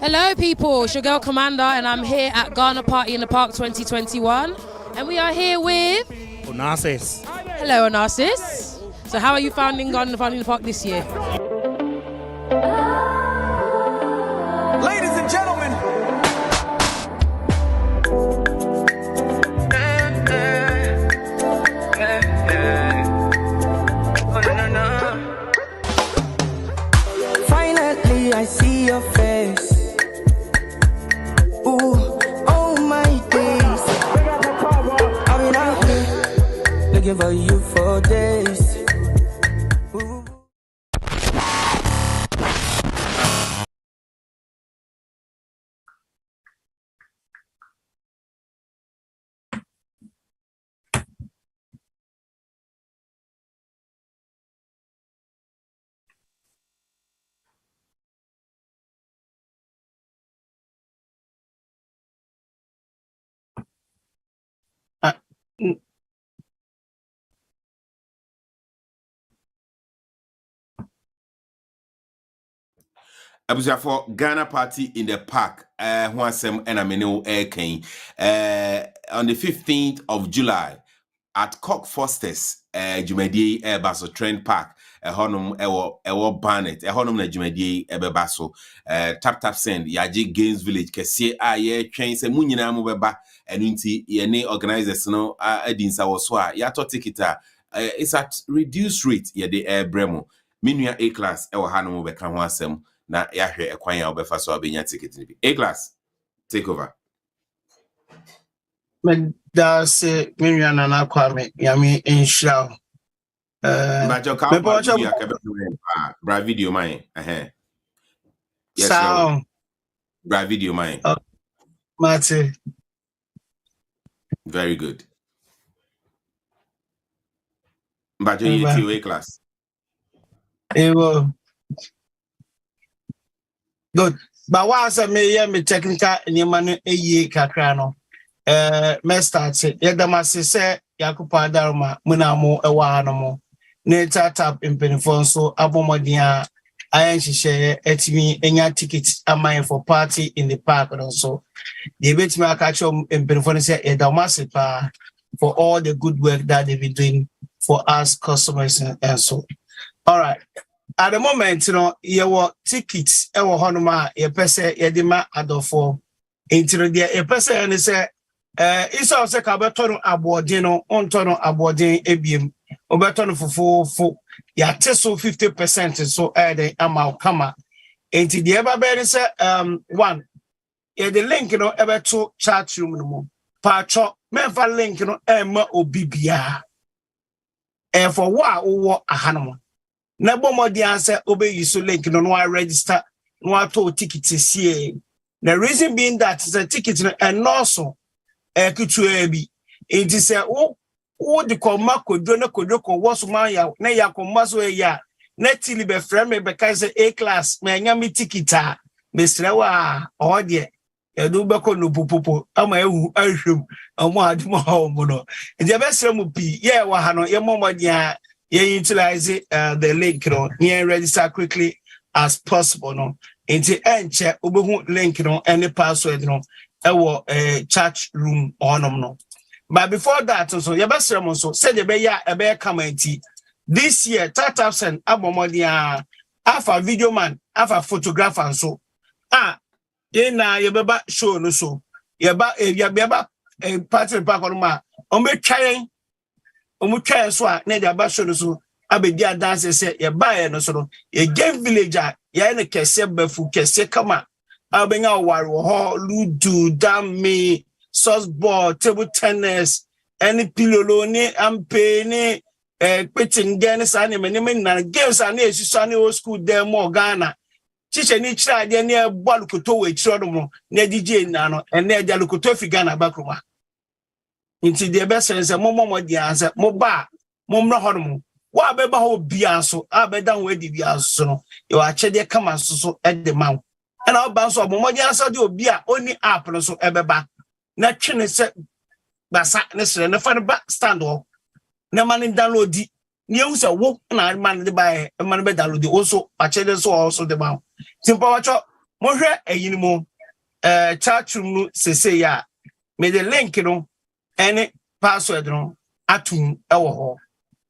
Hello people, it's your girl Commander and I'm here at Ghana Party in the Park 2021 and we are here with Onassis. Hello Onassis. So how are you finding Ghana Party in the Park this year? Ladies and gentlemen. Finally, I see your face. Ooh, oh my days. I've been out here looking for you for days. Ooh. Abuja for Ghana Party in the Park, Huasem and Ameno Airkane, on the 15th of July at Cock Foster's Jumedi Ebaso Trend Park, Honum Ewo Barnet, Honum na Jumedi Ebebaso, Tap Send, Yaji Games Village, Kese ye train se munyina mubeba, and unti ye organizers no Edinsa Waswa, Yato Tikita, it's at reduced rate, ye de Bremo, Minua A class, Ewa Hanum Bekan Wasem, na Yahre Equanya Obefa so Abinya ticket. A class, take over. That's it. Miriam and Aquame, Yami in Shell. But your car bra video mine. Yes, sound. Bra video mine. Mate. Very good. But you TOA class. It will. Good. But once I may me technical in your man a year kakrano. Me start it. Yadamasi say Yakupa Darma, Munamo, a wanomo. Neta tap in penifon so abomodia. I share at me any tickets am I for party in the park and also. The bit me catch in penifon say Edamasi for all the good work that they've been doing for us customers and so. All right. At the moment, you were tickets, honoma, a person, Yadima Adolfo. Into the a person and say, it's also Caberton Abordino, on tono abordin ABM, Oberton for ya teso 50% so add amount kama. Into the ever say, one, the link, ever two chat room no more. Patcho, member link, Emma or BBA. And for what a hanoma. Nabo mo di answer obey you so link no one register no to ticket see. The reason being that the ticket and also kutu bi it is o the koma kodro was man ya na ya koma so ya na tili be frame be kai say A class me anya me ticket a me srewa o de edu be ko no popopo ama ehu ahwem amo adimo ha mo no nje be sre mu pi ye wa ha no ye momo dia you utilize the link, register quickly as possible. No, into check link, any password, chat room on no. But before that, also, your best so said the bear comment. This year, Tap Send Abomodia, alpha video man, alpha photographer, and so. You beba show no so. You beba a party back on my trying. Omutwa so a na dia ba show no so abedia dance say ye buy no so no ye game villager ye ne kese bafu kese kama abenya ware ho ludu dame softball table tennis any pilolo ni ampe ni pitching game sa ne na games na esusu na old school dem mo Ghana chiche ni chira de na ball koto we chiro no na DJ na no na e dia koto fi Ghana bakroma. Into the best sense, Momo the answer, Moba, Momra Hormo. What beba ho biaso, abeda we di biaso. You are chedia come so at the mount. And our bounce of Momo the answer do bia only up so ebeba. Na chine set basa necessary, no fan back stand up. No man in download the news a walk and man the buy a man be download also a chedia so also the mount. Simple watch up, more a unimo chat room say ya. May the link, any password no atum ewo ho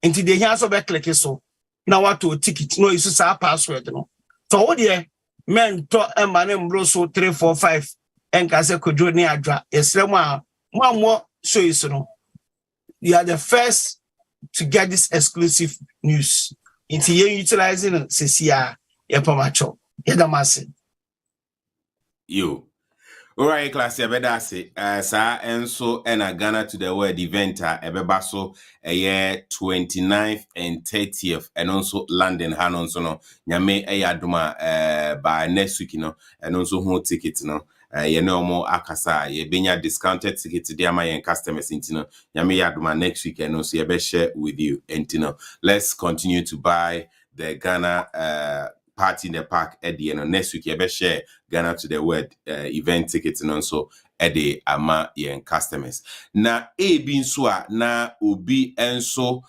enti de hia so be click so na wato ticket no isu sa password no so wo de men to emane mbro so 345 enka se kodwo ni adwa esrem a mo show isu no you are the first to get this exclusive news enti you utilizing sesia ye pamacho ye damase you. All right, class, ebedase. Sa enso ena Ghana to the World event ebebaso year 29th and 30th, and also London hanonso no nyame eyaduma by next week no, and also whole ticket no. You know more akasa ye benya discounted ticket to their my customers intino nyame yaduma next week and also ye share with you intino. Let's continue to buy the Ghana party in the park at the end next week. You share Ghana to the World event tickets and also at the ama yen customers. Na being so na ubi enso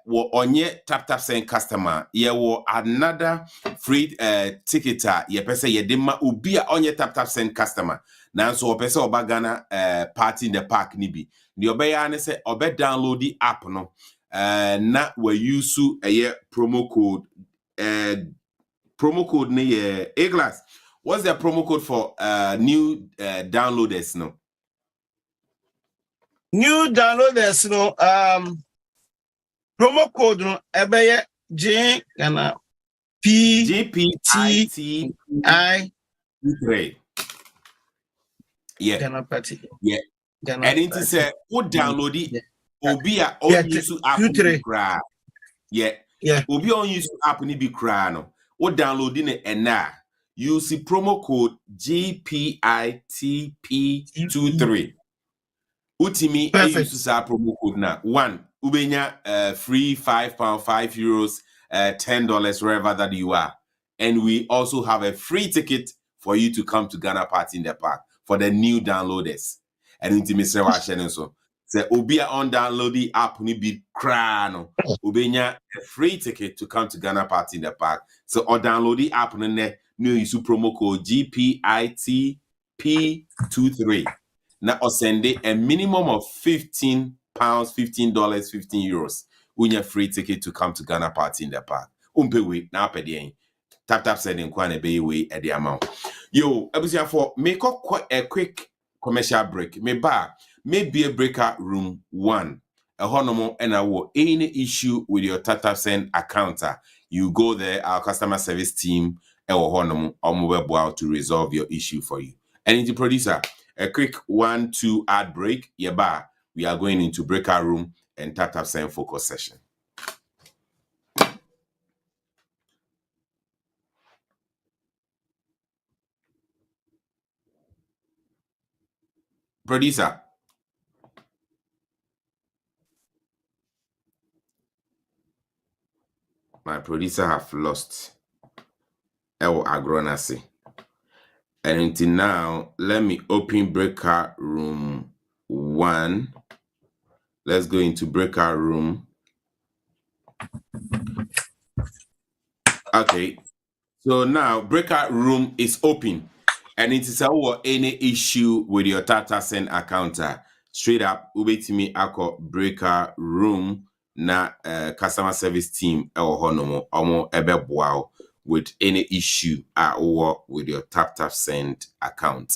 wo onye tap send customer ye wo another free ticketer ye pese ye dema ubi a onye tap send customer na so pese oba Ghana party in the park ni bi the obeya ne se obe download the app no na we use a promo code ne A-Glass. What's the promo code for new downloaders no? New downloaders no promo code no ebeye J kana P GPIT I 3. Yeah. Ghana Party. Yeah. Ghana And it Party. is will download it. Obi a on use app ni cry. Yeah. Yeah. Obi on use app ni be cry no. What downloading it and now use the promo code GPITP23. Utimi use our promo code now. 1 ubenya free £5, €5, $10 wherever that you are. And we also have a free ticket for you to come to Ghana Party in the Park for the new downloaders. And Utimi say wa so. Say Obia on download the app ni be crano. Ubenya a free ticket to come to Ghana Party in the Park. So or download the app and then new use promo code GPITP23. Now or send a minimum of £15, $15, €15. When you free ticket to come to Ghana Party in the Park. Umpe we now pay tap sending kwane be we at the amount. Yo, ebusia for make up a quick commercial break. Maybe a breakout room 1. A honomo and any issue with your tap send account. You go there, our customer service team honomo or to resolve your issue for you. And into producer, a quick 1-2 ad break. We are going into breakout room and tap send focus session. Producer. My producer have lost El Agronasi. And until now, let me open breakout room 1. Let's go into breakout room. Okay. So now breakout room is open. And it is any issue with your Tata Send account. Straight up, ubetimi ako breakout room na customer service team honomo omo ebe wow with any issue with your Tap Send account.